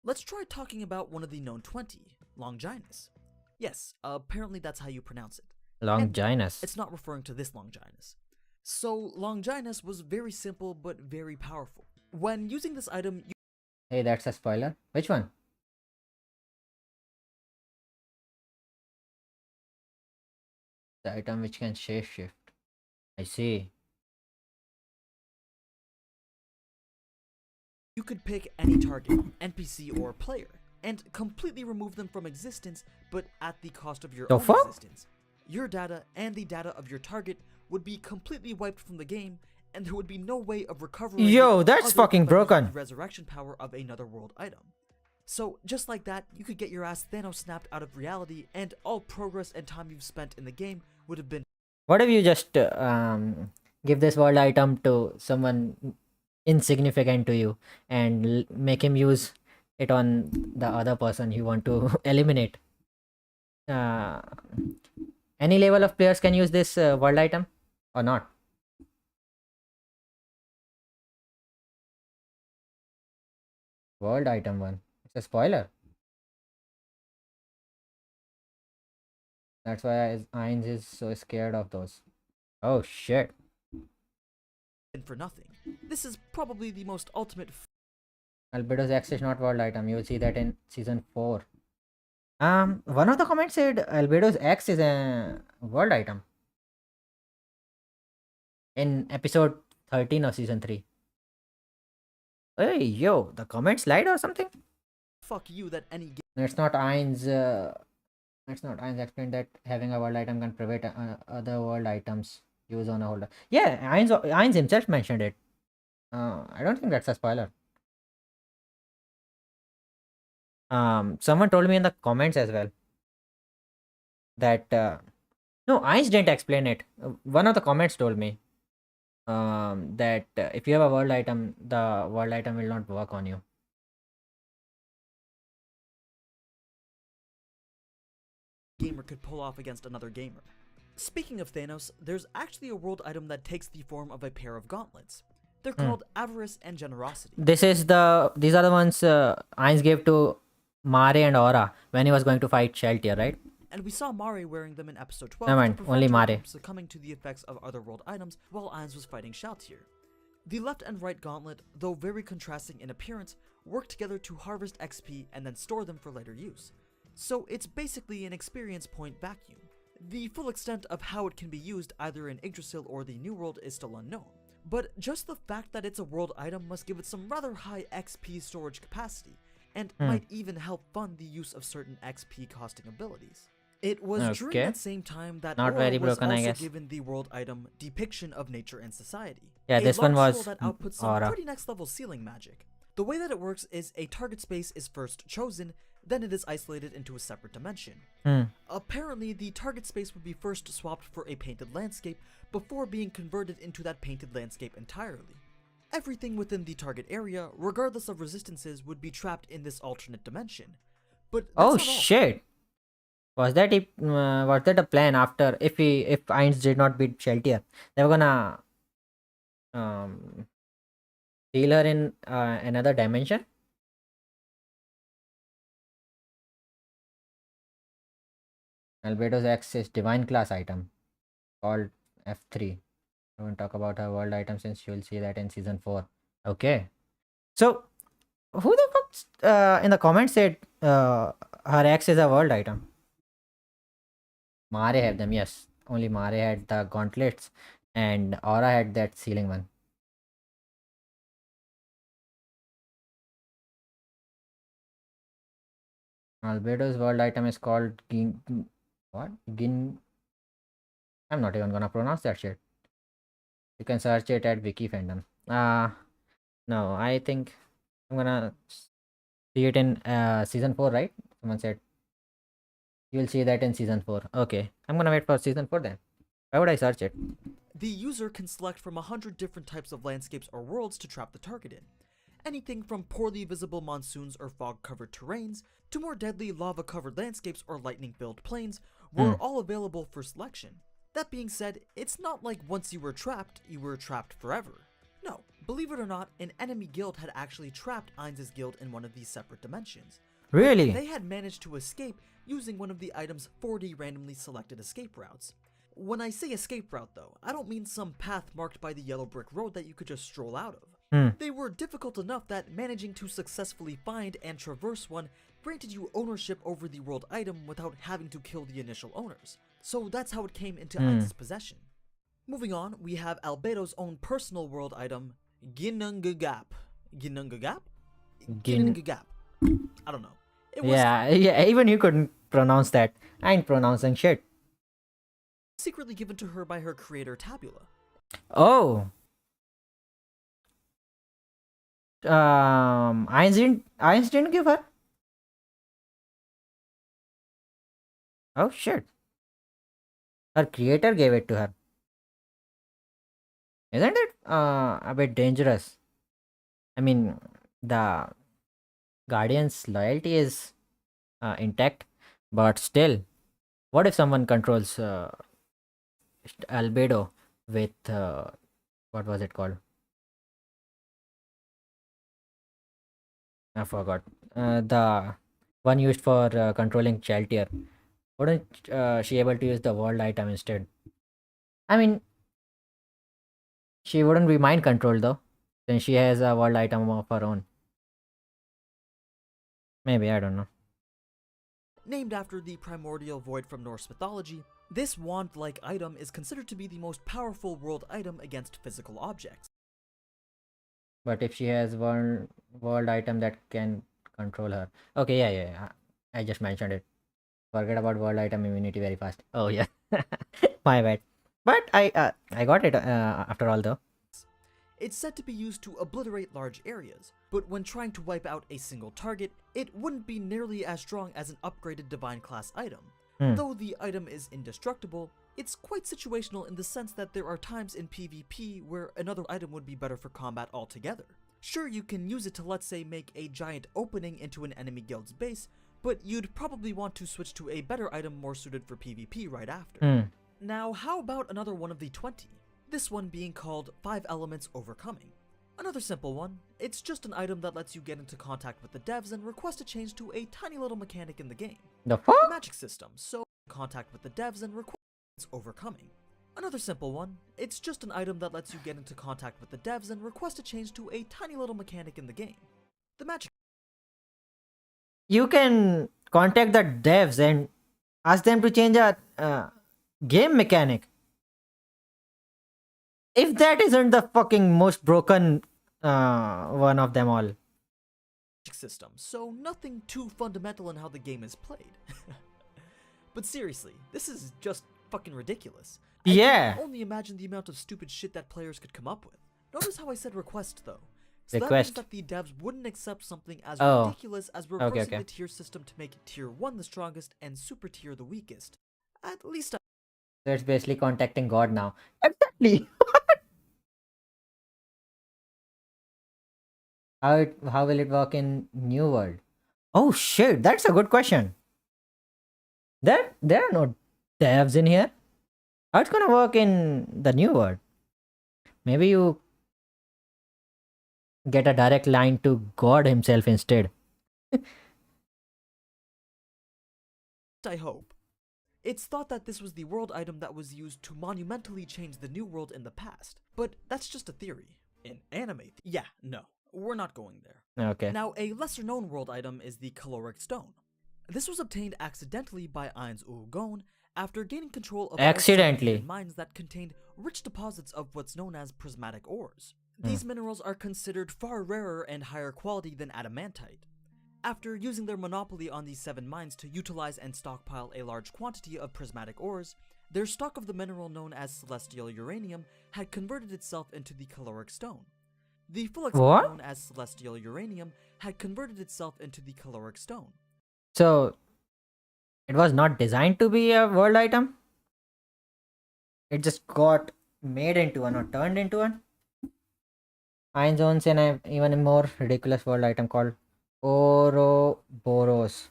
Let's try talking about one of the known 20, Longinus. Yes, apparently that's how you pronounce it. Longinus. It's not referring to this Longinus. So Longinus was very simple but very powerful. When using this item, Hey, that's a spoiler. Which one? The item which can shapeshift. I see. you could pick any target, NPC or player, and completely remove them from existence, but at the cost of your The own fuck? existence. Your data and the data of your target would be completely wiped from the game, and there would be no way of recovering Yo, it that's other fucking than using broken. the resurrection power of another world item. So, just like that, you could get your ass Thanos snapped out of reality, and all progress and time you've spent in the game would have been. What if you just give this world item to someone insignificant to you and make him use it on the other person you want to eliminate? Uh, any level of players can use this world item or not? World item one. It's a spoiler. That's why Ainz is so scared of those. Oh shit. For nothing. This is probably the most ultimate Albedo's X is not world item. You will see that in season 4. One of the comments said Albedo's X is a world item in episode 13 of season 3. Hey, yo, the comment slide or something? Fuck you that any It's not Ain's. It's not Ain's explained that having a world item can prevent other world items use on a holder. Yeah, Ain's himself mentioned it. I don't think that's a spoiler. Someone told me in the comments as well that no, Ain's didn't explain it. One of the comments told me that if you have a world item, the world item will not work on you. gamer could pull off against another gamer. Speaking of Thanos, there's actually a world item that takes the form of a pair of gauntlets. They're called Avarice and Generosity. These are the ones Ainz gave to Mare and Aura when he was going to fight Sheltier, right? And we saw Mare wearing them in episode 12 Never to mind, prevent only her Mare. from succumbing to the effects of other world items while Ainz was fighting Shaltir. The left and right gauntlet, though very contrasting in appearance, work together to harvest XP and then store them for later use. So it's basically an experience point vacuum. The full extent of how it can be used either in Yggdrasil or the New World is still unknown, but just the fact that it's a world item must give it some rather high XP storage capacity, and might even help fund the use of certain XP costing abilities. It was during Okay. that same time that Not Aura very was broken, I also guess. given the world item Depiction of Nature and Society. Yeah, a this one large was scroll that outputs some Aura. pretty next level ceiling magic. The way that it works is a target space is first chosen, then it is isolated into a separate dimension. Apparently, the target space would be first swapped for a painted landscape before being converted into that painted landscape entirely. Everything within the target area, regardless of resistances, would be trapped in this alternate dimension. But that's Oh not all. shit! Was that a plan after if Ainz did not beat Sheltier, they were gonna um heal her in another dimension? Albedo's X is divine class item called F3. I won't talk about her world item since you'll see that in season 4. Okay. So, who the fuck in the comments said her X is a world item? Mare have them, yes. Only Mare had the gauntlets and Aura had that ceiling one. Albedo's world item is called what? I'm not even gonna pronounce that shit. You can search it at Wiki fandom. No, I think I'm gonna see it in season 4, right? Someone said you'll see that in season 4. Okay, I'm gonna wait for season 4 then. Why would I search it? The user can select from 100 different types of landscapes or worlds to trap the target in. Anything from poorly visible monsoons or fog-covered terrains to more deadly lava-covered landscapes or lightning-filled plains were all available for selection. That being said, it's not like once you were trapped forever. No, believe it or not, an enemy guild had actually trapped Ainz's guild in one of these separate dimensions. But Really? they had managed to escape using one of the item's 40 randomly selected escape routes. When I say escape route though, I don't mean some path marked by the yellow brick road that you could just stroll out of. They were difficult enough that managing to successfully find and traverse one granted you ownership over the world item without having to kill the initial owners. So that's how it came into Ainz's possession. Moving on, we have Albedo's own personal world item, Ginnungagap. Ginnungagap? Ginnungagap. I don't know. It was Yeah, even you couldn't pronounce that. I ain't pronouncing shit. secretly given to her by her creator Tabula. Oh. Ainz didn't give her? Oh shit. Her creator gave it to her. Isn't it a bit dangerous? I mean, the Guardian's loyalty is intact, but still, what if someone controls Albedo with what was it called? I forgot. The one used for controlling Chaltier. Wouldn't she able to use the world item instead? I mean, she wouldn't be mind controlled though, since she has a world item of her own. Maybe, I don't know. Named after the primordial void from Norse mythology, this wand-like item is considered to be the most powerful world item against physical objects. But if she has one world item that can control her. Okay, yeah. I just mentioned it. Forget about world item immunity very fast. Oh yeah. My bad. But I got it after all though. It's said to be used to obliterate large areas, but when trying to wipe out a single target, it wouldn't be nearly as strong as an upgraded divine class item. Though the item is indestructible, it's quite situational in the sense that there are times in PvP where another item would be better for combat altogether. Sure, you can use it to, let's say, make a giant opening into an enemy guild's base, but you'd probably want to switch to a better item more suited for PvP right after. Now, how about another one of the 20? This one being called 5 Elements Overcoming. Another simple one, it's just an item that lets you get into contact with the devs and request a change to a tiny little mechanic in the game. The The fuck? magic system, so contact with the devs and request overcoming. Another simple one, it's just an item that lets you get into contact with the devs and request a change to a tiny little mechanic in the game. The magic You can contact the devs and ask them to change a game mechanic. If that isn't the fucking most broken one of them all. system, so nothing too fundamental in how the game is played. But seriously, this is just fucking ridiculous. I Yeah. can only imagine the amount of stupid shit that players could come up with. Notice how I said request though. So Request. that means that the devs wouldn't accept something as Oh. ridiculous as reversing okay. the tier system to make tier 1 the strongest and super tier the weakest. At least So it's basically contacting God now. Exactly. How will it work in New World? Oh shit, that's a good question. There are no devs in here. How it's gonna work in the New World? Maybe you get a direct line to God himself instead. I hope. It's thought that this was the world item that was used to monumentally change the New World in the past, but that's just a theory. In anime, yeah, no, we're not going there. Okay. Now, a lesser known world item is the caloric stone. This was obtained accidentally by Ainz Ulgon after gaining control of all Accidentally. 7 mines that contained rich deposits of what's known as prismatic ores. These minerals are considered far rarer and higher quality than adamantite. After using their monopoly on these 7 mines to utilize and stockpile a large quantity of prismatic ores, their stock of the mineral known as celestial uranium had converted itself into the caloric stone. The full extent What? known as celestial uranium had converted itself into the caloric stone. So it was not designed to be a world item? It just got made into one or turned into one? Ainz owns an even more ridiculous world item called Ouroboros.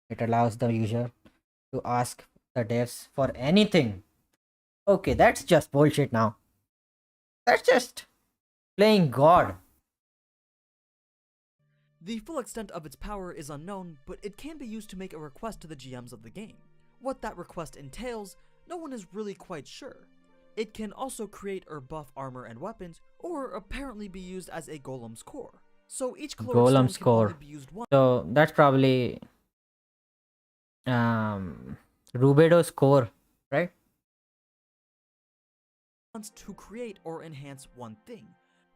It allows the user to ask the devs for anything. Okay, that's just bullshit now. That's just playing God. The full extent of its power is unknown, but it can be used to make a request to the GMs of the game. What that request entails, no one is really quite sure. It can also create or buff armor and weapons, or apparently be used as a golem's core. So each caloric Golem's stone can core. only be used once. So that's probably Rubedo's core, right? To create or enhance one thing,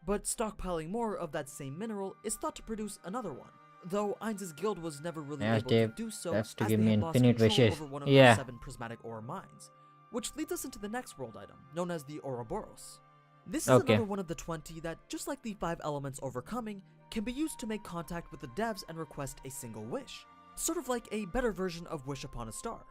but stockpiling more of that same mineral is thought to produce another one, though Ainz's guild was never really Yes, able Dave, to do so that's to as give they me had lost infinite control wishes. over one of Yeah. the 7 prismatic ore mines, which leads us into the next world item, known as the Ouroboros. This is Okay. another one of the 20 that, just like the 5 elements overcoming, can be used to make contact with the devs and request a single wish, sort of like a better version of Wish Upon a Star.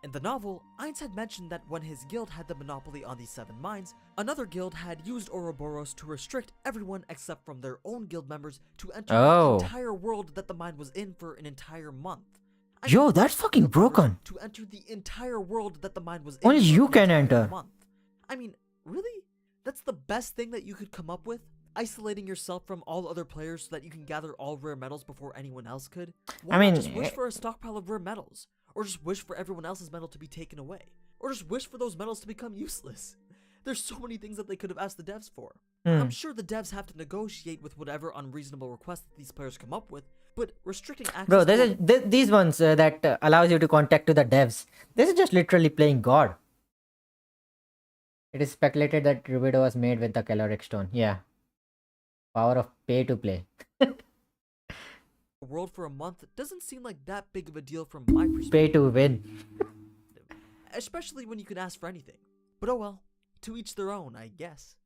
In the novel, Ainz had mentioned that when his guild had the monopoly on these 7 mines, another guild had used Ouroboros to restrict everyone except from their own guild members to enter Oh. the entire world that the mine was in for an entire month. I Yo, mean, that's fucking guild members broken. To enter the entire world that the mine was in Only for you an can entire enter. month. I mean, really? That's the best thing that you could come up with? Isolating yourself from all other players so that you can gather all rare metals before anyone else could? Why I mean, not just wish for a stockpile of rare metals? Or just wish for everyone else's metal to be taken away? Or just wish for those metals to become useless? There's so many things that they could have asked the devs for. I'm sure the devs have to negotiate with whatever unreasonable requests that these players come up with, but restricting access Bro, to these ones that allows you to contact to the devs. This is just literally playing God. It is speculated that Rubido was made with the caloric stone. Yeah. Power of pay to play. a world for a month doesn't seem like that big of a deal from my perspective. Pay to win. Especially when you can ask for anything. But oh well, to each their own, I guess.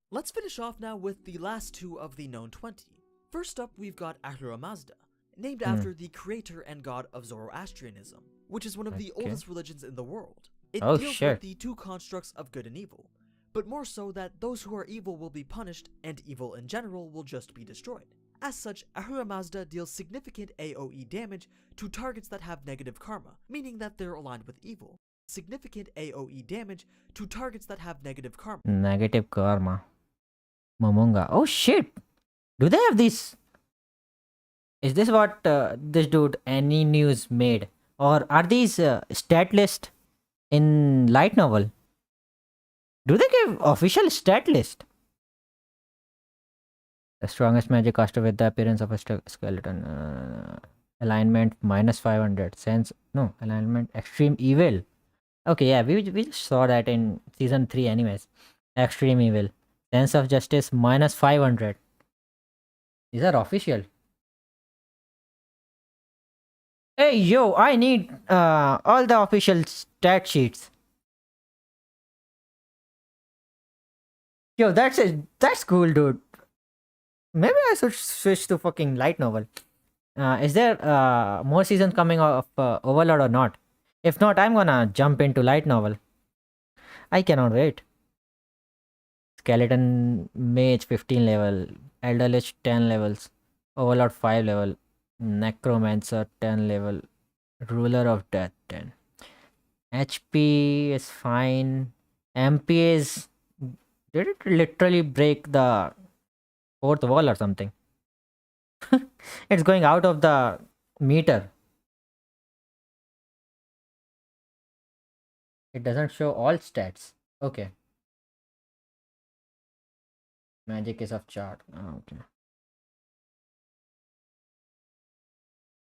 Let's finish off now with the last two of the known 20. First up, we've got Ahura Mazda, named after the creator and god of Zoroastrianism, which is one of the oldest religions in the world. It deals with the two constructs of good and evil, but more so that those who are evil will be punished and evil in general will just be destroyed. As such, Ahura Mazda deals significant AoE damage to targets that have negative karma, meaning that they're aligned with evil. Significant AoE damage to targets that have negative karma. Negative karma. Momonga. Oh shit! Do they have these? Is this what this dude Any News made? Or are these stat list in light novel? Do they give official stat list? The strongest magic caster with the appearance of a skeleton. Alignment minus 500. Sense. No. Alignment extreme evil. Okay, yeah, we just saw that in season 3 anyways. Extreme evil. Sense of justice minus 500. These are official. Hey yo, I need all the official stat sheets. Yo, that's cool, dude. Maybe I should switch to fucking light novel. Is there more seasons coming of Overlord or not? If not, I'm gonna jump into light novel. I cannot wait. Skeleton Mage 15 level, Elder Lich 10 levels, Overlord 5 level, Necromancer 10 level, Ruler of Death 10. HP is fine. MP is... Did it literally break the fourth wall or something? It's going out of the meter. It doesn't show all stats. Okay. Magic is of chart. Oh, okay.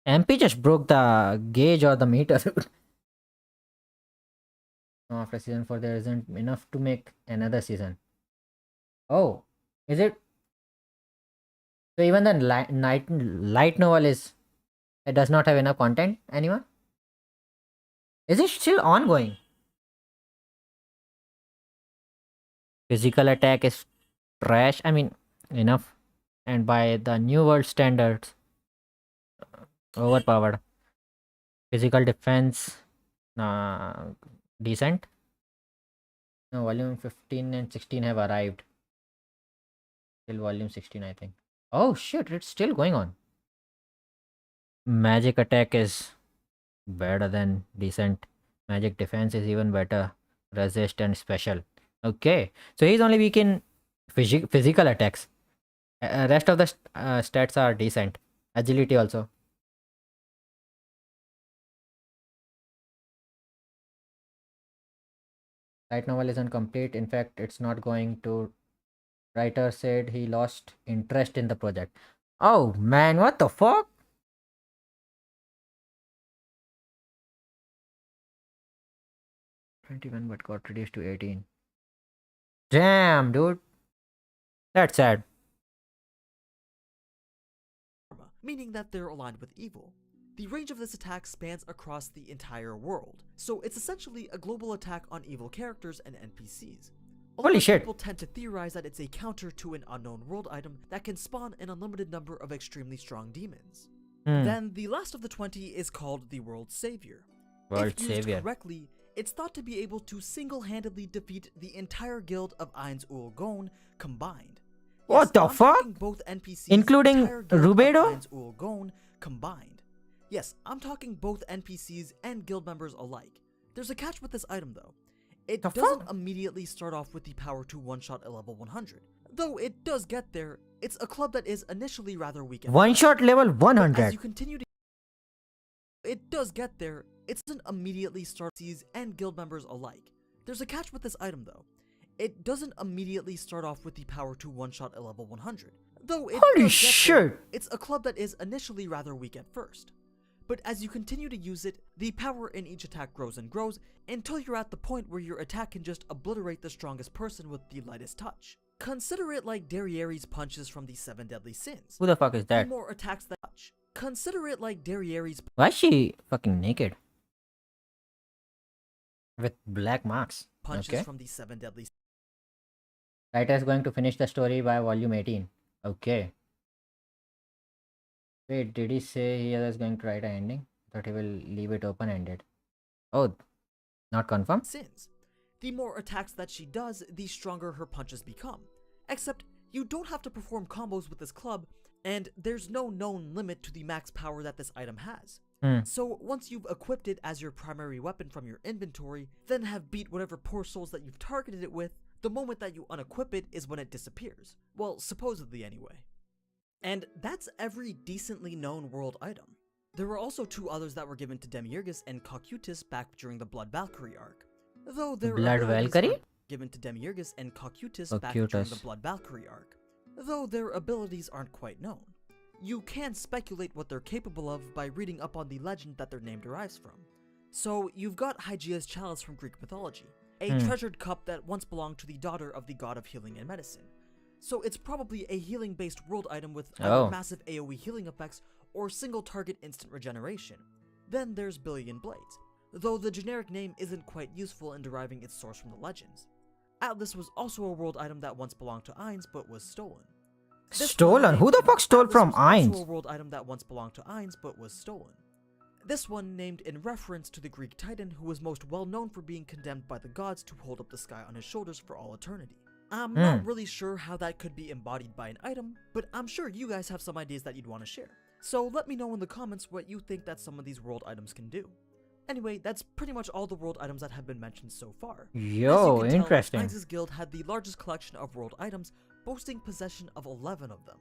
MP just broke the gauge or the meter. After season 4, there isn't enough to make another season. Oh, is it? So even the light novel is... It does not have enough content, anyone? Is it still ongoing? Physical attack is trash. I mean, enough. And by the new world standards, overpowered. Physical defense, decent. No, volume 15 and 16 have arrived. Till volume 16, I think. Oh shit, it's still going on. Magic attack is better than decent. Magic defense is even better. Resist and special. Okay, so he's only weak in physical attacks. Rest of the stats are decent. Agility also. Light novel isn't complete. In fact, it's not going to. Writer said he lost interest in the project. Oh man, what the fuck? $21 but got reduced to 18. Damn, dude. That's sad. Meaning that they're aligned with evil. The range of this attack spans across the entire world, so it's essentially a global attack on evil characters and NPCs. Holy shit. People tend to theorize that it's a counter to an unknown world item that can spawn an unlimited number of extremely strong demons. Then the last of the 20 is called the World Savior. If used correctly, it's thought to be able to single-handedly defeat the entire guild of Ainz Ul Gon combined. What the fuck? Both NPCs, including Rubedo? Ainz Ul Gon combined. Yes, I'm talking both NPCs and guild members alike. There's a catch with this item though. It doesn't immediately start off with the power to one-shot a level 100. Though it does get there, it's a club that is initially rather weak. One-shot level 100. As you continue to... It does get there, it doesn't immediately start NPCs and guild members alike. There's a catch with this item though. It doesn't immediately start off with the power to one-shot a level 100. Though it Holy does get there, shit! it's a club that is initially rather weak at first. But as you continue to use it, the power in each attack grows and grows until you're at the point where your attack can just obliterate the strongest person with the lightest touch. Consider it like Derrieri's punches from the 7 Deadly Sins. Who the fuck is The that? more attacks that touch. Consider it like Derrieri's Why is she fucking naked? With black marks. punches Okay. from the 7 Deadly Sins. Writer is going to finish the story by volume 18. Okay. Wait, did he say he was going to write an ending? I thought he will leave it open-ended. Oh, not confirmed? Sins. The more attacks that she does, the stronger her punches become. Except, you don't have to perform combos with this club, and there's no known limit to the max power that this item has. So once you've equipped it as your primary weapon from your inventory, then have beat whatever poor souls that you've targeted it with, the moment that you unequip it is when it disappears. Well, supposedly anyway. And that's every decently known world item. There were also 2 others that were given to Demiurgus and Cocytus back during the Blood Valkyrie arc. Though their Blood abilities Valkyrie? aren't given to Demiurgus and Cocytus back during the Cocytus. Blood Valkyrie arc. Though their abilities aren't quite known. You can speculate what they're capable of by reading up on the legend that their name derives from. So you've got Hygeia's chalice from Greek mythology, a treasured cup that once belonged to the daughter of the god of healing and medicine. So it's probably a healing-based world item with either massive AoE healing effects or single-target instant regeneration. Then there's Billion Blades, though the generic name isn't quite useful in deriving its source from the legends. Atlas was also a world item that once belonged to Ainz but was stolen. Stolen? Who the fuck stole from Ainz? Ainz? Also a world item that once belonged to Ainz but was stolen. This one named in reference to the Greek titan who was most well known for being condemned by the gods to hold up the sky on his shoulders for all eternity. I'm not really sure how that could be embodied by an item, but I'm sure you guys have some ideas that you'd want to share. So let me know in the comments what you think that some of these world items can do. Anyway, that's pretty much all the world items that have been mentioned so far. Yo, interesting. Ainz's guild had the largest collection of world items, boasting possession of 11 of them.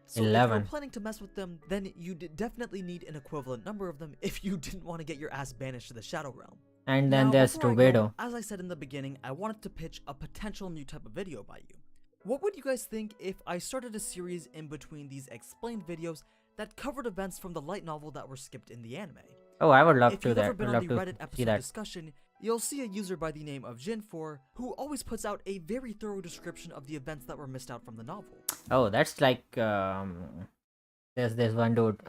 So 11. if you're planning to mess with them, then you'd definitely need an equivalent number of them if you didn't want to get your ass banished to the Shadow Realm. And then Now, there's before I go, Albedo. as I said in the beginning, I wanted to pitch a potential new type of video by you. What would you guys think if I started a series in between these explained videos that covered events from the light novel that were skipped in the anime? Oh, I would love If to you've ever that. been I'd on love the to Reddit see episode that. discussion, you'll see a user by the name of Jin4 who always puts out a very thorough description of the events that were missed out from the novel. Oh, that's like there's one dude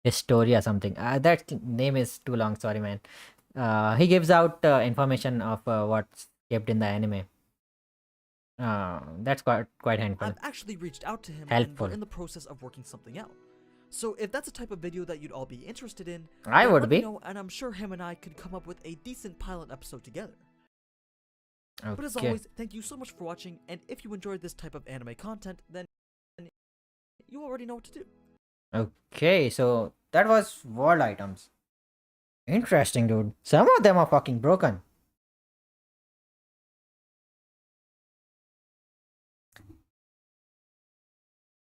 Historia something. That name is too long. Sorry, man. He gives out information of what's kept in the anime. That's quite helpful. I've actually reached out to him and Helpful. we're in the process of working something out. So if that's a type of video that you'd all be interested in, I then would let be. me know, and I'm sure him and I could come up with a decent pilot episode together. But as Okay. always, thank you so much for watching, and if you enjoyed this type of anime content, then you already know what to do. Okay, so that was world items. Interesting, dude. Some of them are fucking broken.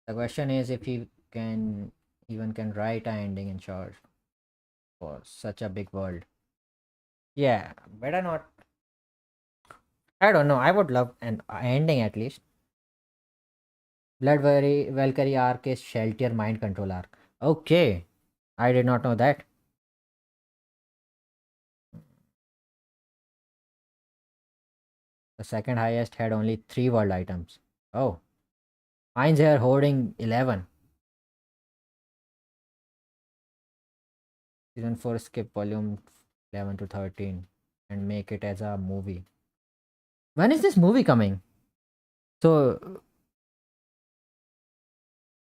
The question is if he can write an ending in short for such a big world. Yeah, better not. I don't know. I would love an ending at least. Blood Valkyrie arc is Sheltier mind control arc. Okay, I did not know that. The second highest had only 3 world items. Oh, mine's here holding 11. Season 4 skip volume 11 to 13 and make it as a movie. When is this movie coming? So,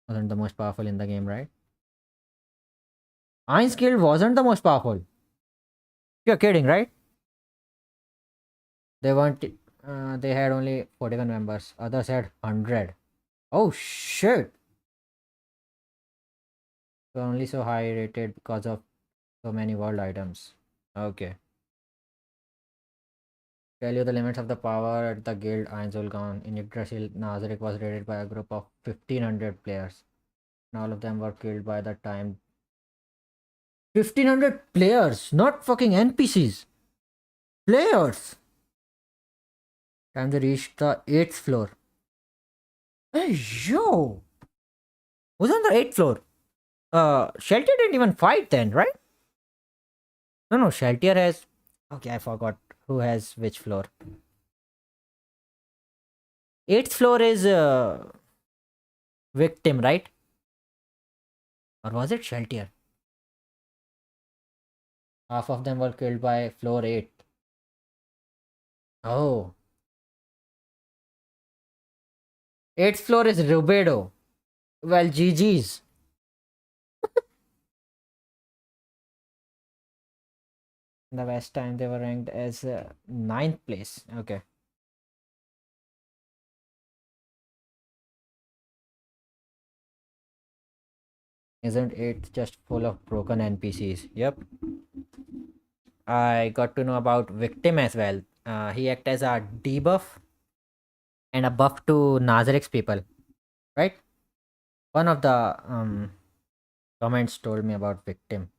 wasn't the most powerful in the game, right? Ainz Guild wasn't the most powerful. You're kidding, right? They weren't. They had only 41 members. Others had 100. Oh shit! So only so high rated because of so many world items. Okay. Tell you the limits of the power at the guild Einzulgan in Yggdrasil. Nazareth was raided by a group of 1500 players. And all of them were killed by the time. 1500 players, not fucking NPCs. Players. Time they reached the 8th floor. Hey, yo! Who's on the 8th floor? Shelter didn't even fight then, right? No, Shelter has. Okay, I forgot who has which floor. 8th floor is victim, right? Or was it Shelter? Half of them were killed by floor 8. Oh. 8th floor is Rubedo. Well, GG's. The West time they were ranked as ninth place. Okay. Isn't it just full of broken NPCs? Yep. I got to know about Victim as well. He acts as a debuff and a buff to Nazareth's people, right? One of the comments told me about Victim.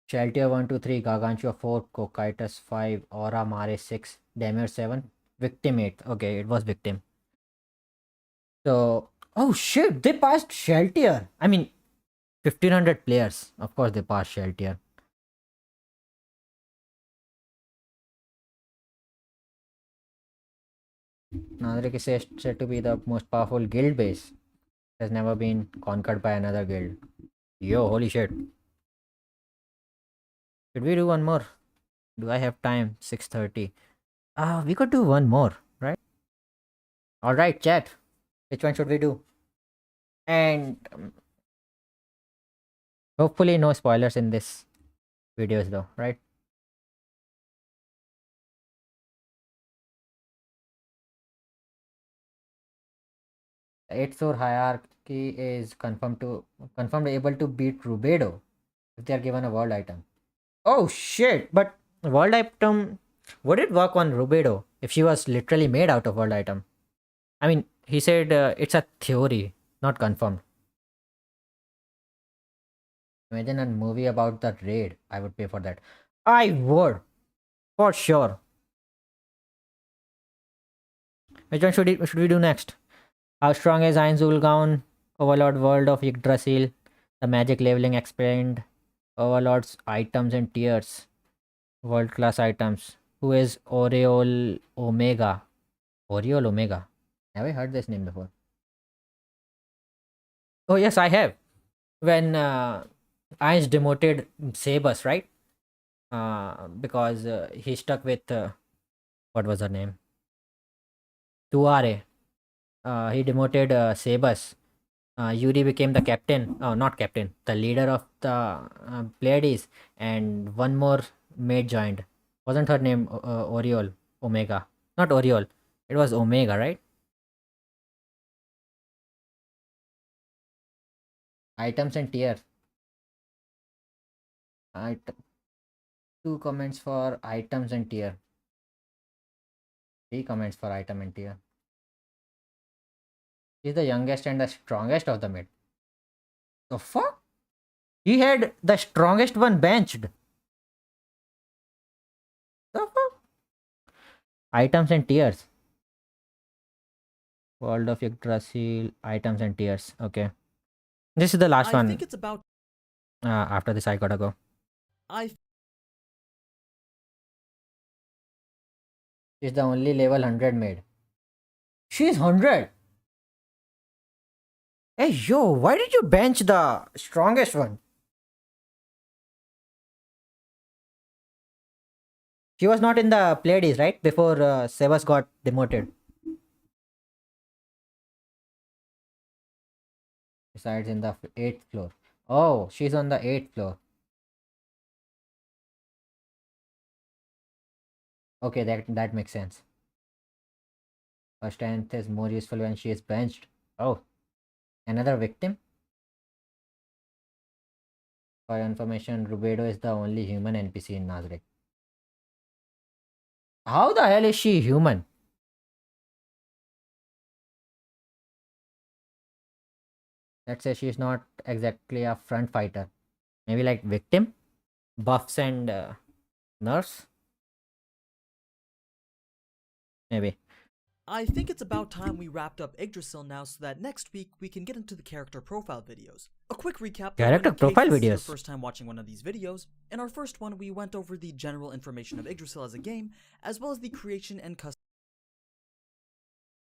Sheltier 123, Gargantua 4, Cocytus 5, Aura Mare 6, Demir 7, Victim 8. Okay, it was Victim. So, oh shit, they passed Sheltier. I mean, 1500 players. Of course, they passed Sheltier. Nazareth is said to be the most powerful guild base. Has never been conquered by another guild. Yo, holy shit. Should we do one more? Do I have time? 6:30. We could do one more, right? Alright, chat. Which one should we do? And hopefully no spoilers in this videos though, right? The 8th floor hierarchy is confirmed able to beat Rubedo if they are given a world item. Oh shit! But world item would it work on Rubedo if she was literally made out of world item? I mean, he said it's a theory, not confirmed. Imagine a movie about the raid. I would pay for that. I would, for sure. Which one should we do next? How strong is Ainzulgaon? Overlord World of Yggdrasil. The magic leveling explained. Overlord's items and tiers. World class items. Who is Aureole Omega? Aureole Omega. Have I heard this name before? Oh yes, I have. When Ainz demoted Sabus, right? Because he stuck with what was her name? Tuare. He demoted Sabus. Yuri became the captain. Oh, not captain. The leader of the Pleiades, and one more maid joined. Wasn't her name Oriole Omega? Not Oriole. It was Omega, right? Items and tier. It- Two comments for items and tier. Three comments for item and tier. He's the youngest and the strongest of the mid. The fuck? He had the strongest one benched. The fuck? Items and tiers. World of Yggdrasil, items and tiers. Okay. This is the last I one. think it's about. After this, I gotta go. I She's the only level 100 made. She's 100. Hey, yo, why did you bench the strongest one? She was not in the Pleiades, right? Before Sebas got demoted. Besides, in the 8th floor. Oh, she's on the 8th floor. Okay, that makes sense. Her strength is more useful when she is benched. Oh, another victim? For your information, Rubedo is the only human NPC in Nazareth. How the hell is she human? Let's say she's not exactly a front fighter. Maybe like victim, buffs and nurse. Maybe. I think it's about time we wrapped up Yggdrasil now so that next week we can get into the character profile videos. A quick recap though, Character in case profile this is your videos. first time watching one of these videos. In our first one, we went over the general information of Yggdrasil as a game, as well as the creation and custom.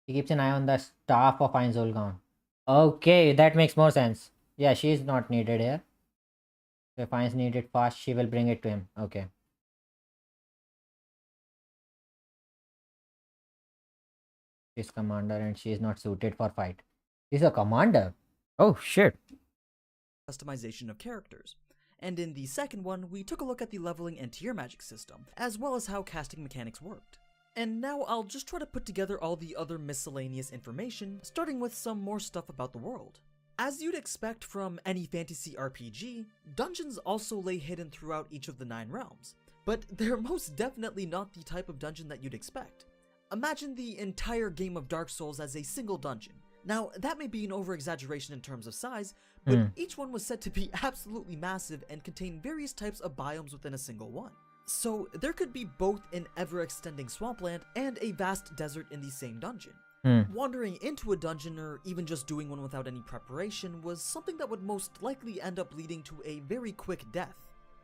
He keeps an eye on the staff of Einzolgaon. Okay, that makes more sense. Yeah, she is not needed here. If Einz need it fast, she will bring it to him. Okay. She's commander and she is not suited for fight. She's a commander. Oh shit. Customization of characters. And in the second one, we took a look at the leveling and tier magic system, as well as how casting mechanics worked. And now I'll just try to put together all the other miscellaneous information, starting with some more stuff about the world. As you'd expect from any fantasy RPG, dungeons also lay hidden throughout each of the 9 realms, but they're most definitely not the type of dungeon that you'd expect. Imagine the entire game of Dark Souls as a single dungeon. Now, that may be an over-exaggeration in terms of size, but each one was said to be absolutely massive and contain various types of biomes within a single one. So there could be both an ever-extending swampland and a vast desert in the same dungeon. Wandering into a dungeon or even just doing one without any preparation was something that would most likely end up leading to a very quick death.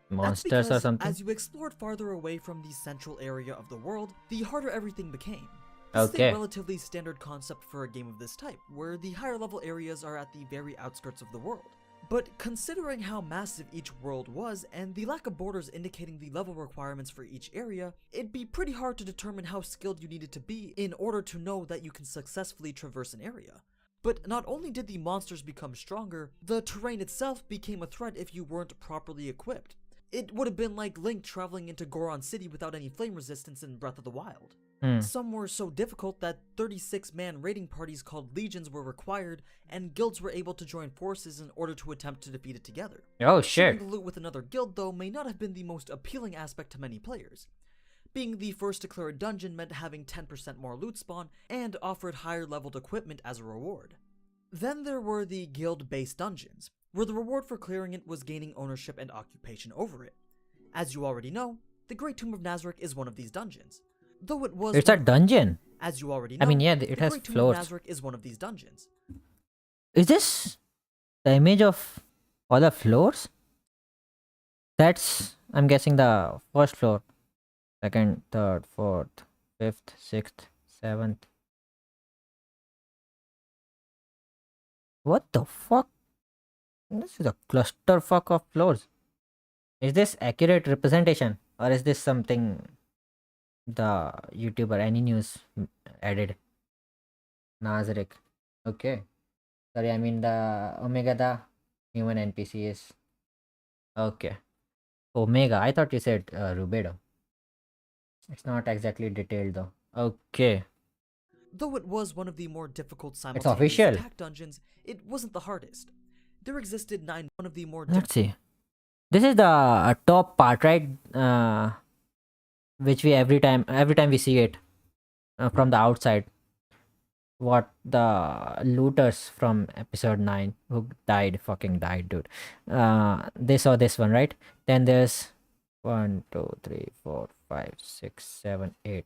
Monsters That's because, or something? as you explored farther away from the central area of the world, the harder everything became. This is Okay. a relatively standard concept for a game of this type, where the higher level areas are at the very outskirts of the world. But considering how massive each world was, and the lack of borders indicating the level requirements for each area, it'd be pretty hard to determine how skilled you needed to be in order to know that you can successfully traverse an area. But not only did the monsters become stronger, the terrain itself became a threat if you weren't properly equipped. It would have been like Link traveling into Goron City without any flame resistance in Breath of the Wild. Some were so difficult that 36-man raiding parties called legions were required, and guilds were able to join forces in order to attempt to defeat it together. Oh Sharing shit. the loot with another guild, though, may not have been the most appealing aspect to many players. Being the first to clear a dungeon meant having 10% more loot spawn, and offered higher leveled equipment as a reward. Then there were the guild-based dungeons, where the reward for clearing it was gaining ownership and occupation over it. As you already know, the Great Tomb of Nazareth is one of these dungeons. Though it was It's a dungeon. As you already know, I mean, yeah, the it has Great Tomb of floors. Nazareth is one of these dungeons. Is this the image of all the floors? That's, I'm guessing, the first floor. Second, third, fourth, fifth, sixth, seventh. What the fuck? This is a clusterfuck of floors. Is this accurate representation? Or is this something the YouTuber Any News added? Nazareth. Okay. Sorry, I mean the Omega, the human NPC is. Okay. Omega. I thought you said Rubedo. It's not exactly detailed though. Okay. Though it was one of the more difficult It's simultaneous official. attack dungeons, it wasn't the hardest. There existed 9 one of the more Let's see. This is the top part, right? Which we every time we see it from the outside. What the looters from episode 9 who fucking died, dude. They saw this one, right? Then there's 1, 2, 3, 4, 5, 6, 7, 8.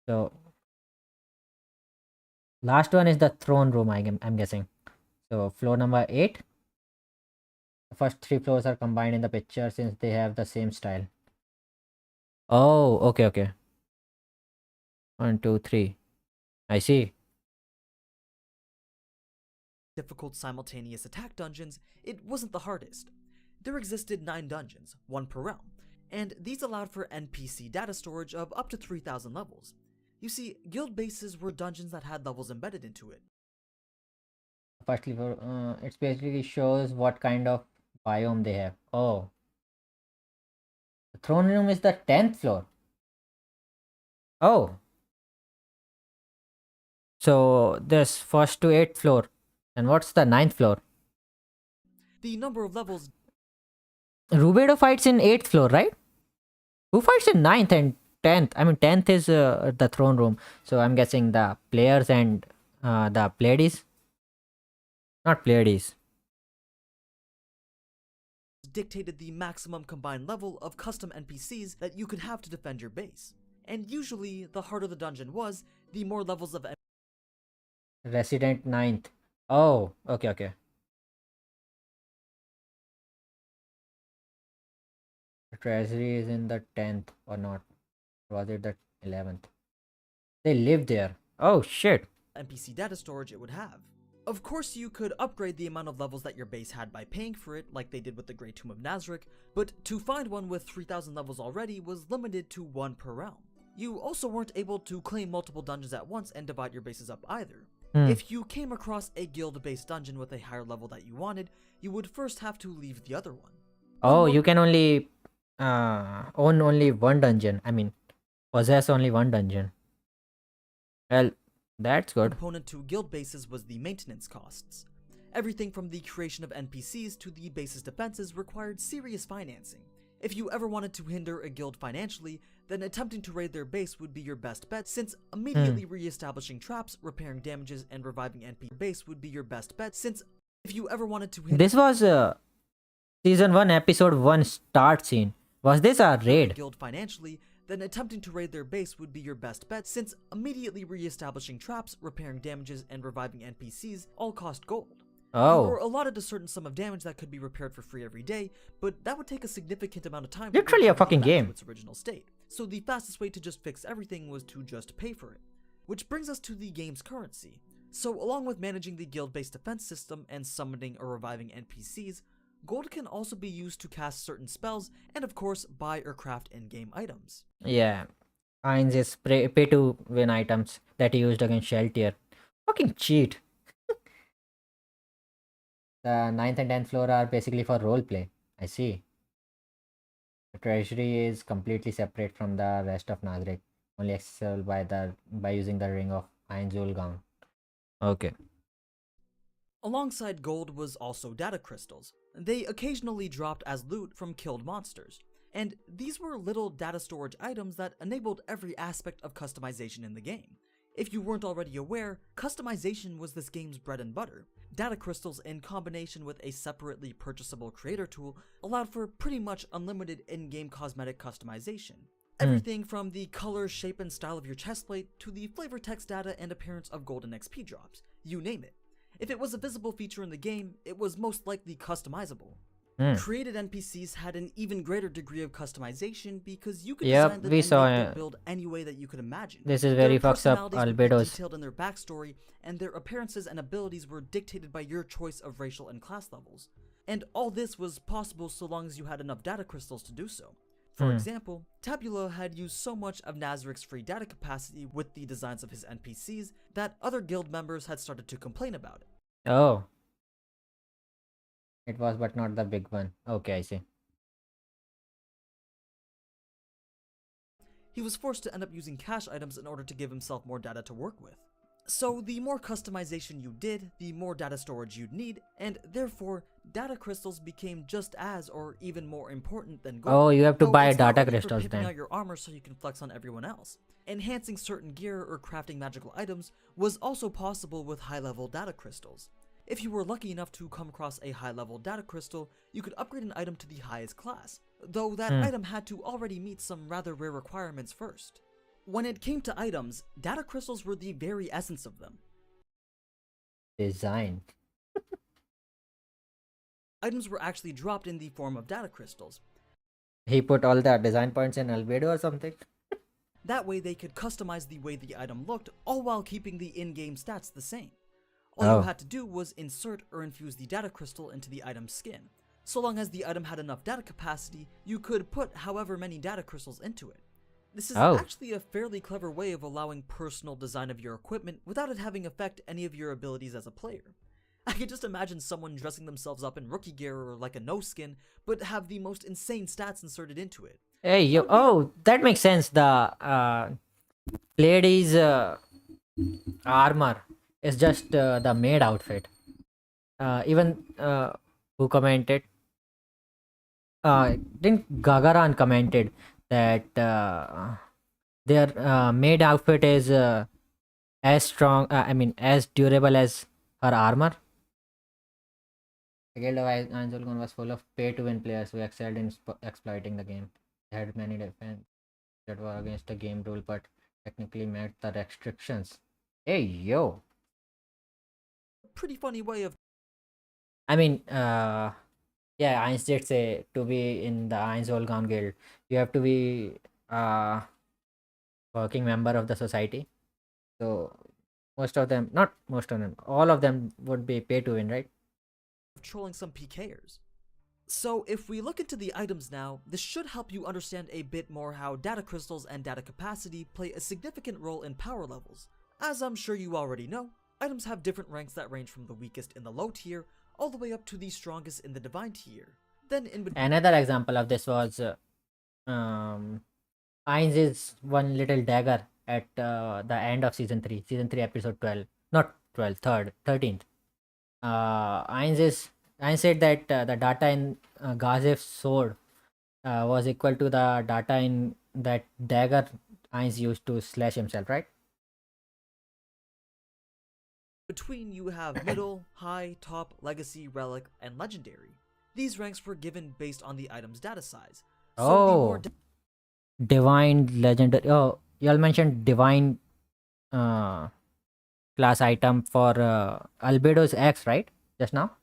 So last one is the throne room, I'm guessing. So floor number 8. The first 3 floors are combined in the picture since they have the same style. Oh, okay. 1, 2, 3. I see. difficult simultaneous attack dungeons, it wasn't the hardest. There existed 9 dungeons, 1 per realm, and these allowed for NPC data storage of up to 3,000 levels. You see, guild bases were dungeons that had levels embedded into it. Firstly, it basically shows what kind of biome they have. Oh, the throne room is the 10th floor. Oh, so there's first to 8th floor. And what's the 9th floor? The number of levels Rubedo fights in 8th floor, right? Who fights in 9th and 10th? I mean, 10th is the throne room. So I'm guessing the players and the Pleiades. Not Pleiades. dictated the maximum combined level of custom NPCs that you could have to defend your base. and usually the harder the dungeon was, the more levels of Resident Ninth. Oh, okay, okay. The treasury is in the 10th or not? Was it the 11th? They live there. Oh shit. NPC data storage it would have. Of course, you could upgrade the amount of levels that your base had by paying for it, like they did with the Great Tomb of Nazareth, but to find one with 3,000 levels already was limited to one per realm. You also weren't able to claim multiple dungeons at once and divide your bases up either. Hmm. If you came across a guild-based dungeon with a higher level that you wanted, you would first have to leave the other one. Oh, you can only own only one dungeon. I mean, possess only one dungeon. Well, that's good. Component to guild bases was the maintenance costs. Everything from the creation of NPCs to the base's defenses required serious financing. If you ever wanted to hinder a guild financially, then attempting to raid their base would be your best bet, since immediately re-establishing traps, repairing damages, and reviving NPC base would be your best bet, since if you ever wanted to hinder This was season 1, episode 1 start scene. Was this a a raid? guild financially, then attempting to raid their base would be your best bet, since immediately re-establishing traps, repairing damages, and reviving NPCs all cost gold. You were Oh, allotted a certain sum of damage that could be repaired for free every day, but that would take a significant amount of time literally a for fucking it to get back game. to its original state. So the fastest way to just fix everything was to just pay for it. Which brings us to the game's currency. So along with managing the guild-based defense system and summoning or reviving NPCs, gold can also be used to cast certain spells and of course buy or craft in-game items. Yeah. Heinz is pay to win items that he used against Shell tier. Fucking cheat. The 9th and 10th floor are basically for roleplay. I see. The treasury is completely separate from the rest of Nazareth, only accessible by using the ring of Ainzul Gang. Okay. Alongside gold was also data crystals. They occasionally dropped as loot from killed monsters. And these were little data storage items that enabled every aspect of customization in the game. If you weren't already aware, customization was this game's bread and butter. Data crystals in combination with a separately purchasable creator tool allowed for pretty much unlimited in-game cosmetic customization. Everything from the color, shape, and style of your chestplate to the flavor text data and appearance of golden XP drops. You name it. If it was a visible feature in the game, it was most likely customizable. Created NPCs had an even greater degree of customization because you could design them We and saw make their build any way that you could imagine. this is Their very fucks up personalities would be Albedo's. detailed in their backstory, and their appearances and abilities were dictated by your choice of racial and class levels. And all this was possible so long as you had enough data crystals to do so. For example, Tabula had used so much of Nazareth's free data capacity with the designs of his NPCs that other guild members had started to complain about it. Oh, it was, but not the big one. Okay, I see. He was forced to end up using cache items in order to give himself more data to work with. So the more customization you did, the more data storage you'd need, and therefore, data crystals became just as or even more important than gold. Oh, you have to Though buy it's not data only for crystals pimping then. out your armor so you can flex on everyone else. Enhancing certain gear or crafting magical items was also possible with high-level data crystals. If you were lucky enough to come across a high-level data crystal, you could upgrade an item to the highest class, though that item had to already meet some rather rare requirements first. When it came to items, data crystals were the very essence of them. Design. Items were actually dropped in the form of data crystals. He put all the design points in Albedo or something. That way they could customize the way the item looked, all while keeping the in-game stats the same. All Oh. you had to do was insert or infuse the data crystal into the item's skin. So long as the item had enough data capacity, you could put however many data crystals into it. This is Oh. actually a fairly clever way of allowing personal design of your equipment without it having affect any of your abilities as a player. I could just imagine someone dressing themselves up in rookie gear or like a no skin, but have the most insane stats inserted into it. Hey, you. Oh, that makes sense. The lady's armor is just the maid outfit. Even who commented? Didn't Gagaran commented that their maid outfit is as strong? I mean, as durable as her armor. The Guild of Angelgon was full of pay-to-win players who excelled in exploiting the game. They had many defense. that were against the game rule but technically met the restrictions. Hey, yo. Pretty funny way of. I mean, yeah, Eins did say to be in the Eins Volgan Guild, you have to be a working member of the society. So most of them, not most of them, all of them would be pay to win, right? Trolling some PKers. So if we look into the items now, this should help you understand a bit more how data crystals and data capacity play a significant role in power levels. As I'm sure you already know, items have different ranks that range from the weakest in the low tier all the way up to the strongest in the divine tier. Then in between, Another example of this was um, Eins is one little dagger at the end of season 3 episode 12, not 12, 13th. Eins said that the data in Gazef's sword was equal to the data in that dagger Eins used to slash himself, right? you have middle, high, top, legacy, relic, and legendary. These ranks were given based on the item's data size. So the more Oh, divine legendary. Oh, you all mentioned divine uh, class item for Albedo's X, right? Just now.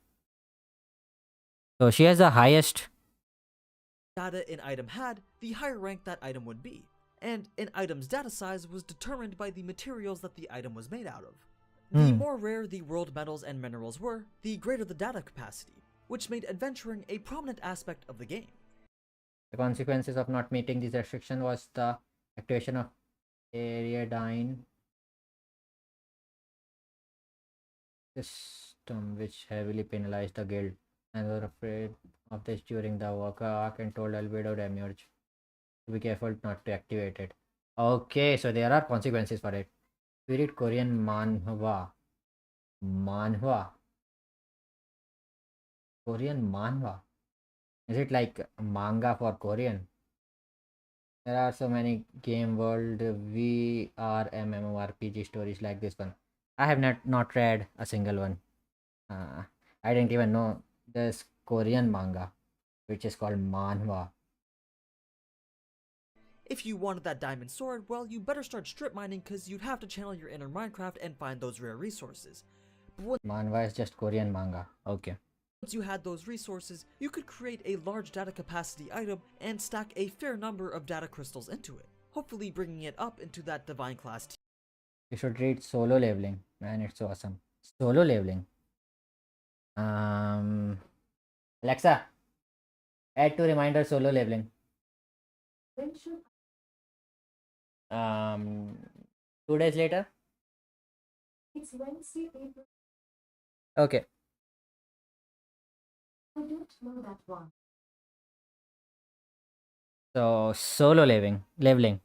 So she has the highest. data an item had, the higher rank that item would be. And an item's data size was determined by the materials that the item was made out of. The more rare the world metals and minerals were, the greater the data capacity, which made adventuring a prominent aspect of the game. The consequences of not meeting this restriction was the activation of Ariadine system, which heavily penalized the guild, and were afraid of this during the Walker arc and told Albedo to emerge. To be careful not to activate it. Okay, so there are consequences for it. We read Korean manhwa. Manhwa. Korean manhwa. Is it like manga for Korean? There are so many game world VR MMORPG stories like this one. I have not read a single one. Uh, I didn't even know there's Korean manga, which is called manhwa. If you wanted that diamond sword, well, you better start strip mining because you'd have to channel your inner Minecraft and find those rare resources. But Manhwa is just Korean manga. Okay. once you had those resources, you could create a large data capacity item and stack a fair number of data crystals into it, hopefully bringing it up into that divine class tier. You should read Solo Leveling. Man, it's awesome. Solo Leveling. Um, Alexa, add to reminder Solo Leveling. When should 2 days later. it's Wednesday, April? Okay. I don't know that one. So solo leveling.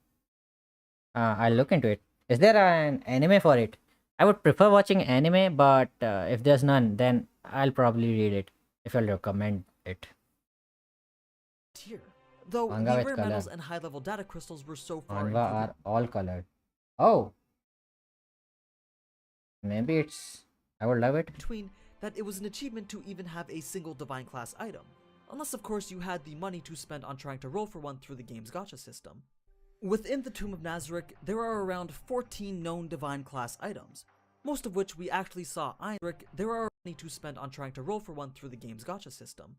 I'll look into it. Is there an anime for it? I would prefer watching anime, but if there's none, then I'll probably read it if you'll recommend it. Tier. Though Manga the with rare color. metals and high level data crystals were so far Manhwa improved are all colored. Oh, maybe it's. I would love it. between that it was an achievement to even have a single divine class item. Unless of course you had the money to spend on trying to roll for one through the game's gacha system. Within the Tomb of Nazareth, there are around 14 known divine class items, most of which we actually saw in there are money to spend on trying to roll for one through the game's gacha system.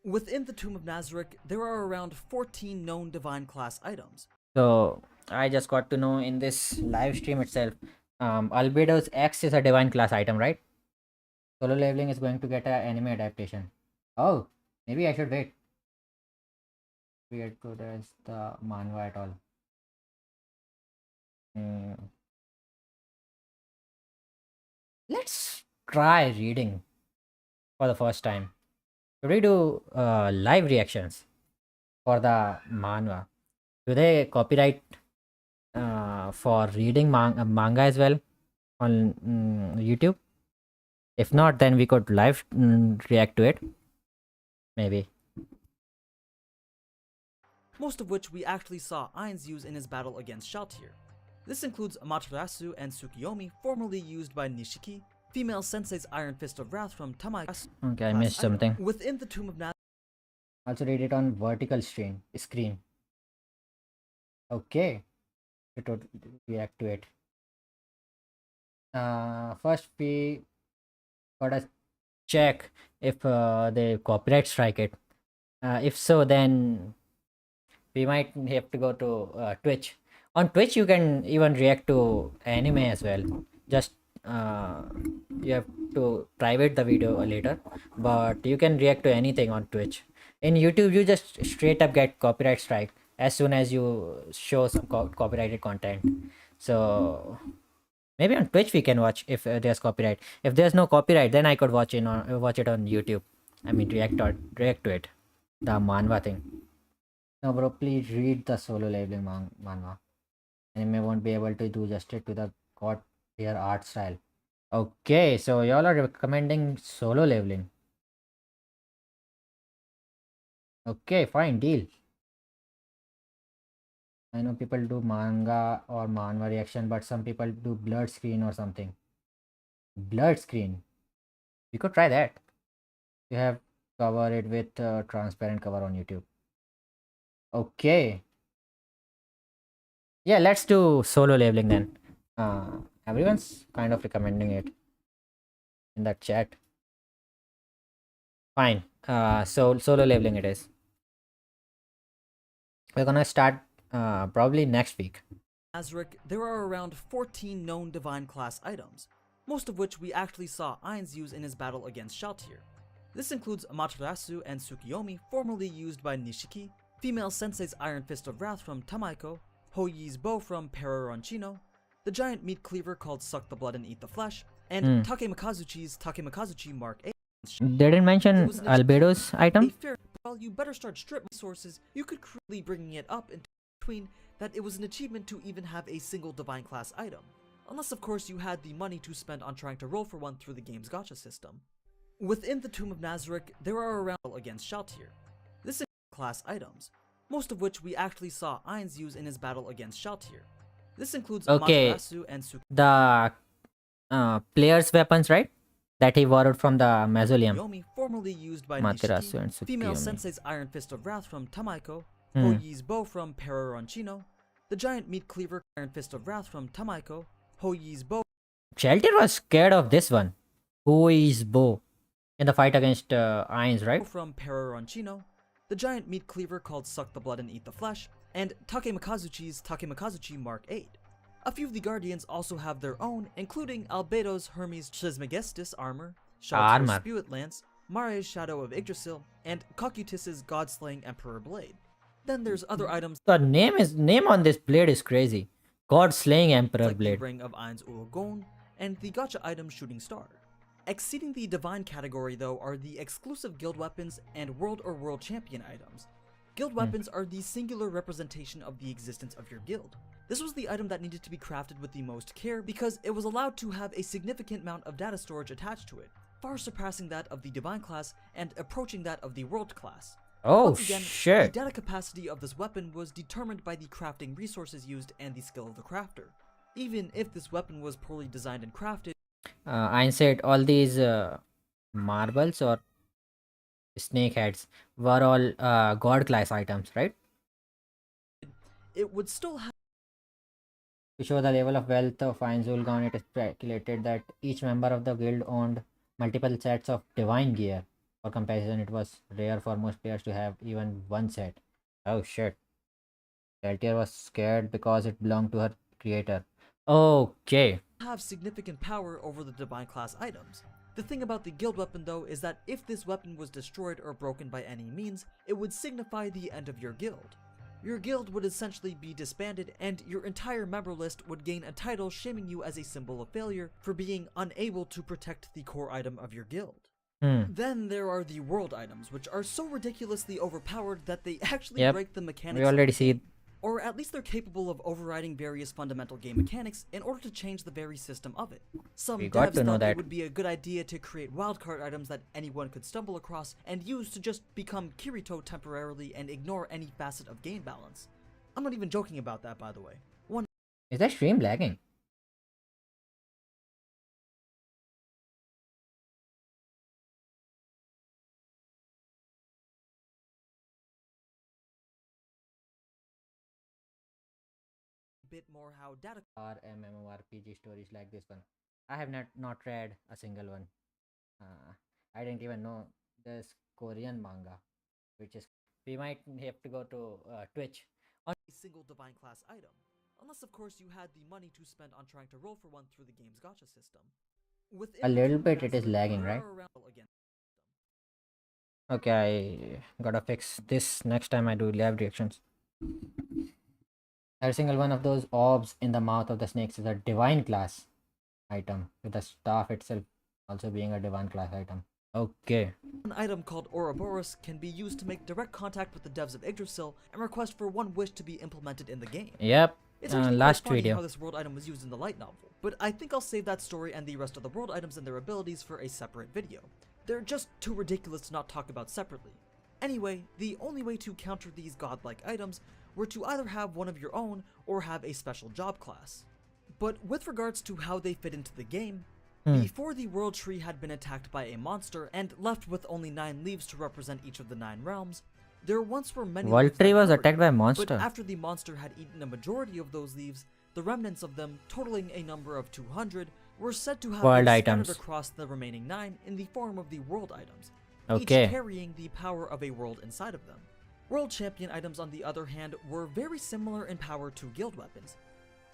Within the Tomb of Nazareth, there are around 14 known divine class items. So I just got to know in this live stream itself. Albedo's X is a divine class item, right? Solo leveling is going to get an anime adaptation. Oh, maybe I should wait. Weird good as the manhwa at all. Let's try reading for the first time. Should we do live reactions for the manhwa? Do they copyright for reading manga as well on YouTube? If not, then we could live react to it. Maybe. Most of which we actually saw Ainz use in his battle against Shaltir. This includes Amaterasu and Tsukiyomi, formerly used by Nishiki, female sensei's Iron Fist of Wrath from Tamai. Okay, I missed something. Within the Tomb of Also read it on vertical screen. Okay, to react to it. First we gotta check if they copyright strike it. If so, then we might have to go to Twitch. On Twitch, you can even react to anime as well. Just uh, you have to private the video later, but you can react to anything on Twitch. In YouTube, you just straight up get copyright strike as soon as you show some copyrighted content. So maybe on Twitch we can watch if there's copyright. If there's no copyright, then I could watch it on YouTube. I mean, react to it. The manhwa thing. No, bro, please read the solo labeling manhwa. Anime won't be able to do justice to the god tier art style. Okay, so y'all are recommending solo labeling. Okay, fine, deal. I know people do manga or manhwa reaction, but some people do blurred screen or something. Blurred screen. We could try that. You have cover it with transparent cover on YouTube. Okay. Yeah, let's do solo labeling then. Everyone's kind of recommending it in that chat. Fine. So solo labeling it is. We're gonna start probably next week. Nazareth, there are around 14 known divine class items, most of which we actually saw Ainz use in his battle against Shaltir. This includes Amaterasu and Tsukiyomi, formerly used by Nishiki, Female Sensei's Iron Fist of Wrath from Tamaiko, Hoyi's Bow from Peroroncino, the giant meat cleaver called Suck the Blood and Eat the Flesh, and Takemakazuchi's Takemakazuchi Mark 8. They didn't mention Albedo's item? Fair, well, you better start strip resources. You could really bringing it up into between that it was an achievement to even have a single divine class item. Unless of course you had the money to spend on trying to roll for one through the game's gacha system. Within the Tomb of Nazareth, there are around against Shaltir. This is class items, most of which we actually saw Ainz use in his battle against Shaltir. This includes Amaterasu and the player's weapons, right? That he borrowed from the mausoleum. Formerly used by Amaterasu and Nishiki, Female Tsukiyomi. Sensei's Iron Fist of Wrath from Tamaiko, Hoyi's Bow from Peroroncino, the giant meat cleaver Iron Fist of Wrath from Tamaiko, Hoyi's Bow. Shelter was scared of this one. Hoyi's Bow in the fight against Ainz, right? From Peroroncino, the giant meat cleaver called Suck the Blood and Eat the Flesh, and Takemakazuchi's Takemakazuchi Mark 8. A few of the Guardians also have their own, including Albedo's Hermes Trismegistus armor, Shaltir's Spewit Lance, Mare's Shadow of Yggdrasil, and Cocytus's God-slaying Emperor Blade. Then there's other items. The name on this blade is crazy. God-slaying Emperor like Blade. The Ring of Ainz Urugon and the gacha item Shooting Star. Exceeding the divine category though are the exclusive guild weapons and world or world champion items. Guild weapons are the singular representation of the existence of your guild. This was the item that needed to be crafted with the most care because it was allowed to have a significant amount of data storage attached to it, far surpassing that of the divine class and approaching that of the world class. Oh, Once again, shit. the data capacity of this weapon was determined by the crafting resources used and the skill of the crafter. Even if this weapon was poorly designed and crafted, I said all these marbles or snake heads were all god class items, right? it would still have To show the level of wealth of Ainz Ulgon, it is speculated that each member of the guild owned multiple sets of divine gear. For comparison, it was rare for most players to have even one set. Oh shit. Galtier was scared because it belonged to her creator. Okay. have significant power over the divine class items. The thing about the guild weapon though is that if this weapon was destroyed or broken by any means, it would signify the end of your guild. Your guild would essentially be disbanded and your entire member list would gain a title shaming you as a symbol of failure for being unable to protect the core item of your guild. Then there are the world items, which are so ridiculously overpowered that they actually break the mechanics. We already see. Or at least they're capable of overriding various fundamental game mechanics in order to change the very system of it. Some devs thought it would be a good idea to create wildcard items that anyone could stumble across and use to just become Kirito temporarily and ignore any facet of game balance. I'm not even joking about that, by the way. Is that stream lagging? bit more how data Or MMORPG stories like this one. I have not read a single one. I didn't even know there's Korean manga, which is we might have to go to Twitch. a single divine class item, unless of course you had the money to spend on trying to roll for one through the game's gacha system. A little bit it is Nazareth, lagging, there right? are around again. Okay, I gotta fix this next time I do live reactions. Every single one of those orbs in the mouth of the snakes is a divine class item, with the staff itself also being a divine class item. Okay. An item called Ouroboros can be used to make direct contact with the devs of Yggdrasil and request for one wish to be implemented in the game. Yep. It's actually Last quite funny video. how this world item was used in the light novel, but I think I'll save that story and the rest of the world items and their abilities for a separate video. They're just too ridiculous to not talk about separately. Anyway, the only way to counter these godlike items were to either have one of your own or have a special job class. But with regards to how they fit into the game, before the world tree had been attacked by a monster and left with only 9 leaves to represent each of the 9 realms, there once were many World leaves that tree was covered attacked it. by a But monster. after the monster had eaten a majority of those leaves, the remnants of them, totaling a number of 200, were said to have World been items. scattered across the remaining 9 in the form of the world items, Okay. each carrying the power of a world inside of them. World champion items, on the other hand, were very similar in power to guild weapons.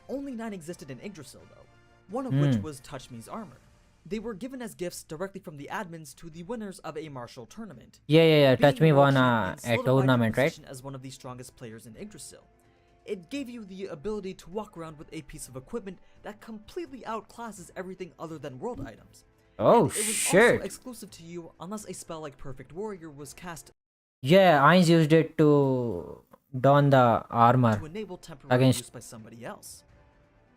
Only 9 existed in Yggdrasil though, one of which was Touch Me's armor. They were given as gifts directly from the admins to the winners of a martial tournament. Yeah. Being Touch Me world won champion a solidified your tournament, right? position as one of the strongest players in Yggdrasil. It gave you the ability to walk around with a piece of equipment that completely outclasses everything other than world items. Oh, And it was shit. also exclusive to you unless a spell like Perfect Warrior was cast Yeah, Ainz used it to don the armor to enable temporary against. use by somebody else.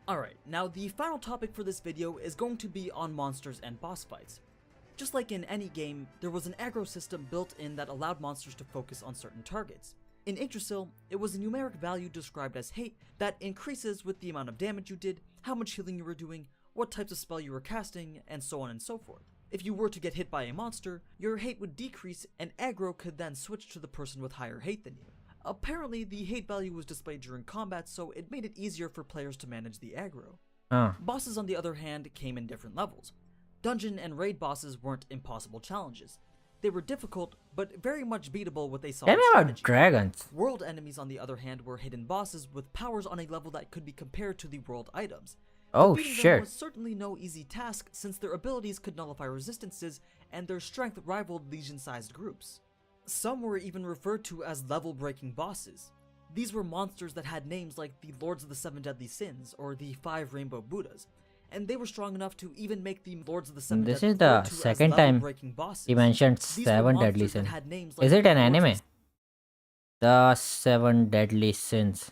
Alright, now the final topic for this video is going to be on monsters and boss fights. Just like in any game, there was an aggro system built in that allowed monsters to focus on certain targets. In Yggdrasil, it was a numeric value described as hate that increases with the amount of damage you did, how much healing you were doing, what types of spell you were casting, and so on and so forth. If you were to get hit by a monster, your hate would decrease and aggro could then switch to the person with higher hate than you. Apparently, the hate value was displayed during combat, so it made it easier for players to manage the aggro. Bosses, on the other hand, came in different levels. Dungeon and raid bosses weren't impossible challenges. They were difficult, but very much beatable with a Tell solid me about strategy. dragons. World enemies, on the other hand, were hidden bosses with powers on a level that could be compared to the world items. Oh, Defeating them shit. was certainly no easy task, since their abilities could nullify resistances and their strength rivaled legion-sized groups. Some were even referred to as level-breaking bosses. These were monsters that had names like the Lords of the Seven Deadly Sins or the 5 Rainbow Buddhas, and they were strong enough to even make the Lords of the Seven This Deadly is the referred to as second time level-breaking bosses. he mentioned These were 7 deadly monsters that sins. had names Is like it the an Lords of anime? The 7 deadly sins.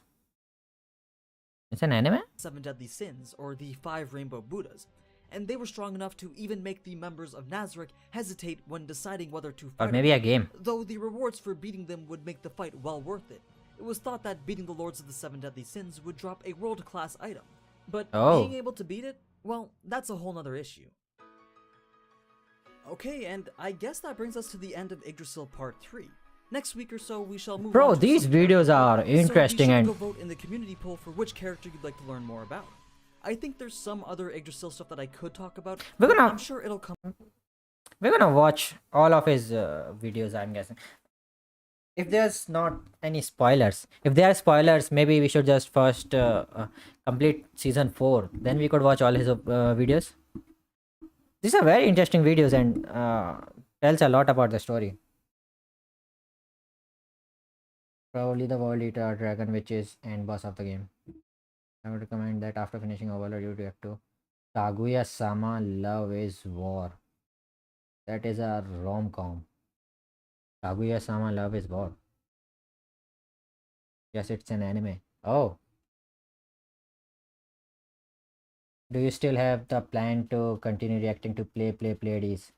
It's an anime? Seven Deadly Sins, or the 5 Rainbow Buddhas, and they were strong enough to even make the members of Nazareth hesitate when deciding whether to fight Or maybe a game. though the rewards for beating them would make the fight well worth it. It was thought that beating the Lords of the Seven Deadly Sins would drop a world-class item, but Oh. being able to beat it, well, that's a whole nother issue. Okay, and I guess that brings us to the end of Yggdrasil Part 3. Next week or so, we shall move Bro, on to these some videos character are growth. So interesting be sure and to go vote in the community poll for which character you'd like to learn more about. I think there's some other Yggdrasil stuff that I could talk about, We're but gonna- I'm sure it'll come. we're gonna watch all of his videos, I'm guessing. If there's not any spoilers, if there are spoilers, maybe we should just first complete season 4, then we could watch all his videos. These are very interesting videos and tells a lot about the story. Probably the world eater, dragon witches, and boss of the game. I would recommend that after finishing Overlord you react to Kaguya-sama Love is War. That is a rom-com. Kaguya-sama Love is War. Yes, it's an anime. Oh. Do you still have the plan to continue reacting to Pleiades?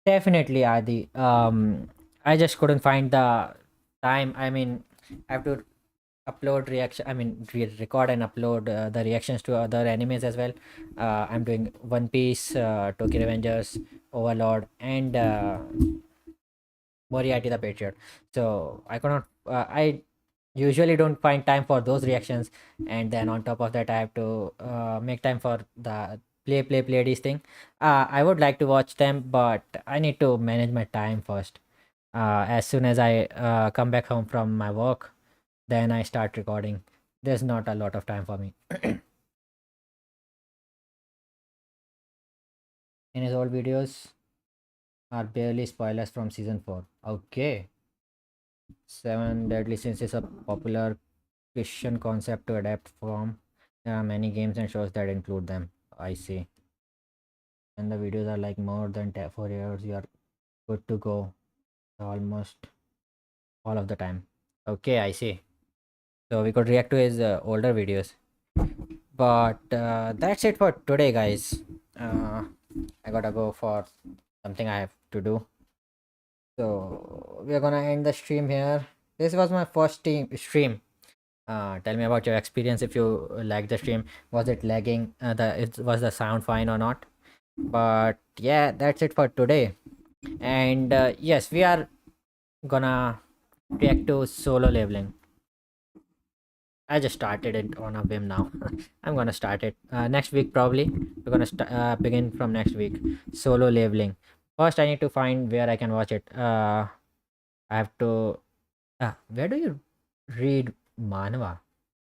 Definitely, Adi. I just couldn't find the time. I mean, I have to upload reaction. I mean, record and upload the reactions to other animes as well. I'm doing One Piece, Tokyo Revengers, Overlord, and Moriarty the Patriot. So I cannot. usually don't find time for those reactions, and then on top of that I have to make time for the play this thing. I would like to watch them, but I need to manage my time first. As soon as I come back home from my work, then I start recording. There's not a lot of time for me. In his old videos are barely spoilers from season 4. Okay. Seven Deadly Sins is a popular Christian concept to adapt from. There are many games and shows that include them. I see. And the videos are like more than 4 years. You are good to go almost all of the time. Okay, I see. So we could react to his older videos. But that's it for today, guys. I gotta go for something I have to do. So we are gonna end the stream here. This was my first stream. Tell me about your experience. If you like the stream, was it lagging? Was the sound fine or not? But yeah, that's it for today. And yes, we are gonna react to solo leveling. I just started it on a whim now. I'm gonna start it next week probably. We're gonna begin from next week. Solo leveling. First, I need to find where I can watch it. I have to. Where do you read manhwa?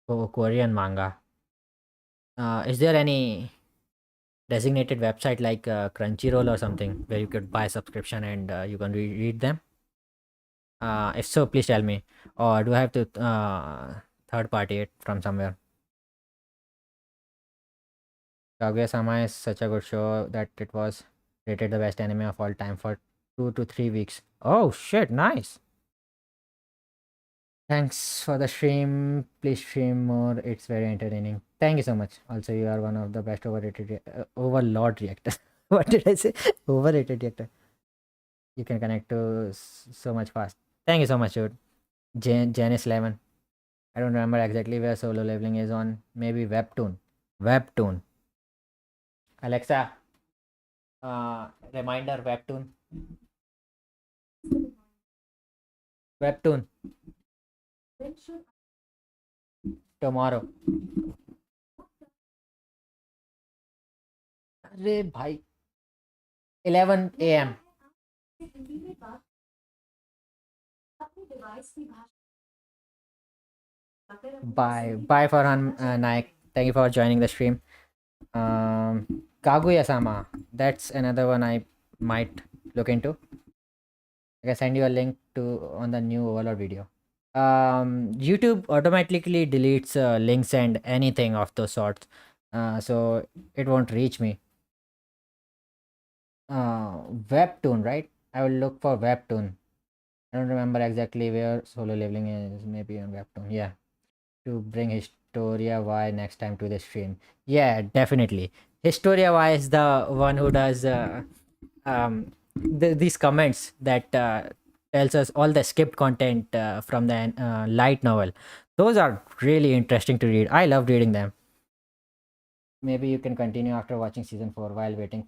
Korean manga. Is there any designated website like Crunchyroll or something where you could buy subscription and you can read them? If so, please tell me. Or do I have to third party it from somewhere? Kaguya-sama is such a good show that it was rated the best anime of all time for 2 to 3 weeks. Oh shit, nice. Thanks for the stream. Please stream more. It's very entertaining. Thank you so much. Also, you are one of the best overlord reactors. What did I say? Overrated reactor. You can connect to so much fast. Thank you so much, dude. Janice Lemon. I don't remember exactly where solo leveling is on. Maybe Webtoon. Webtoon. Alexa, reminder Webtoon. Webtoon. When should Tomorrow. अरे भाई 11 a.m. Hindi में बात अपने device की भाषा Bye Farhan Naik. Thank you for joining the stream. Kaguya-sama. That's another one I might look into. I can send you a link to on the new Overlord video. YouTube automatically deletes links and anything of those sorts, so it won't reach me. Webtoon, right? I will look for Webtoon. I don't remember exactly where solo leveling is. Maybe on Webtoon. Yeah, to bring Historia Y next time to the stream. Yeah, definitely. Historia Y is the one who does these comments that tells us all the skipped content from the light novel. Those are really interesting to read. I love reading them. Maybe you can continue after watching season 4 while waiting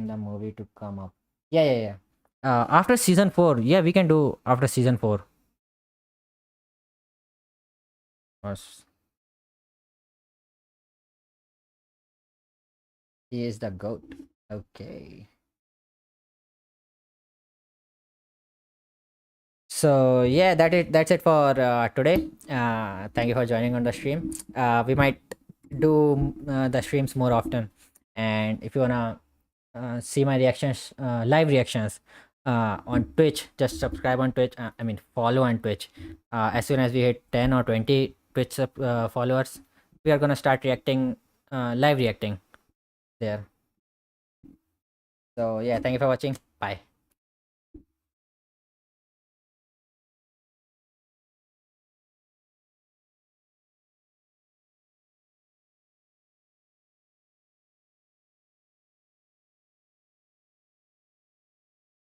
the movie to come up. Yeah. After season 4, yeah, we can do after season 4. Yes. He is the goat. Okay. So yeah, that's it for today. Thank you for joining on the stream. We might do the streams more often, and if you wanna see my reactions, live reactions on Twitch, just subscribe on Twitch. I mean, follow on Twitch. As soon as we hit 10 or 20 Twitch followers, we are gonna start reacting, live reacting there. So yeah, thank you for watching. Bye.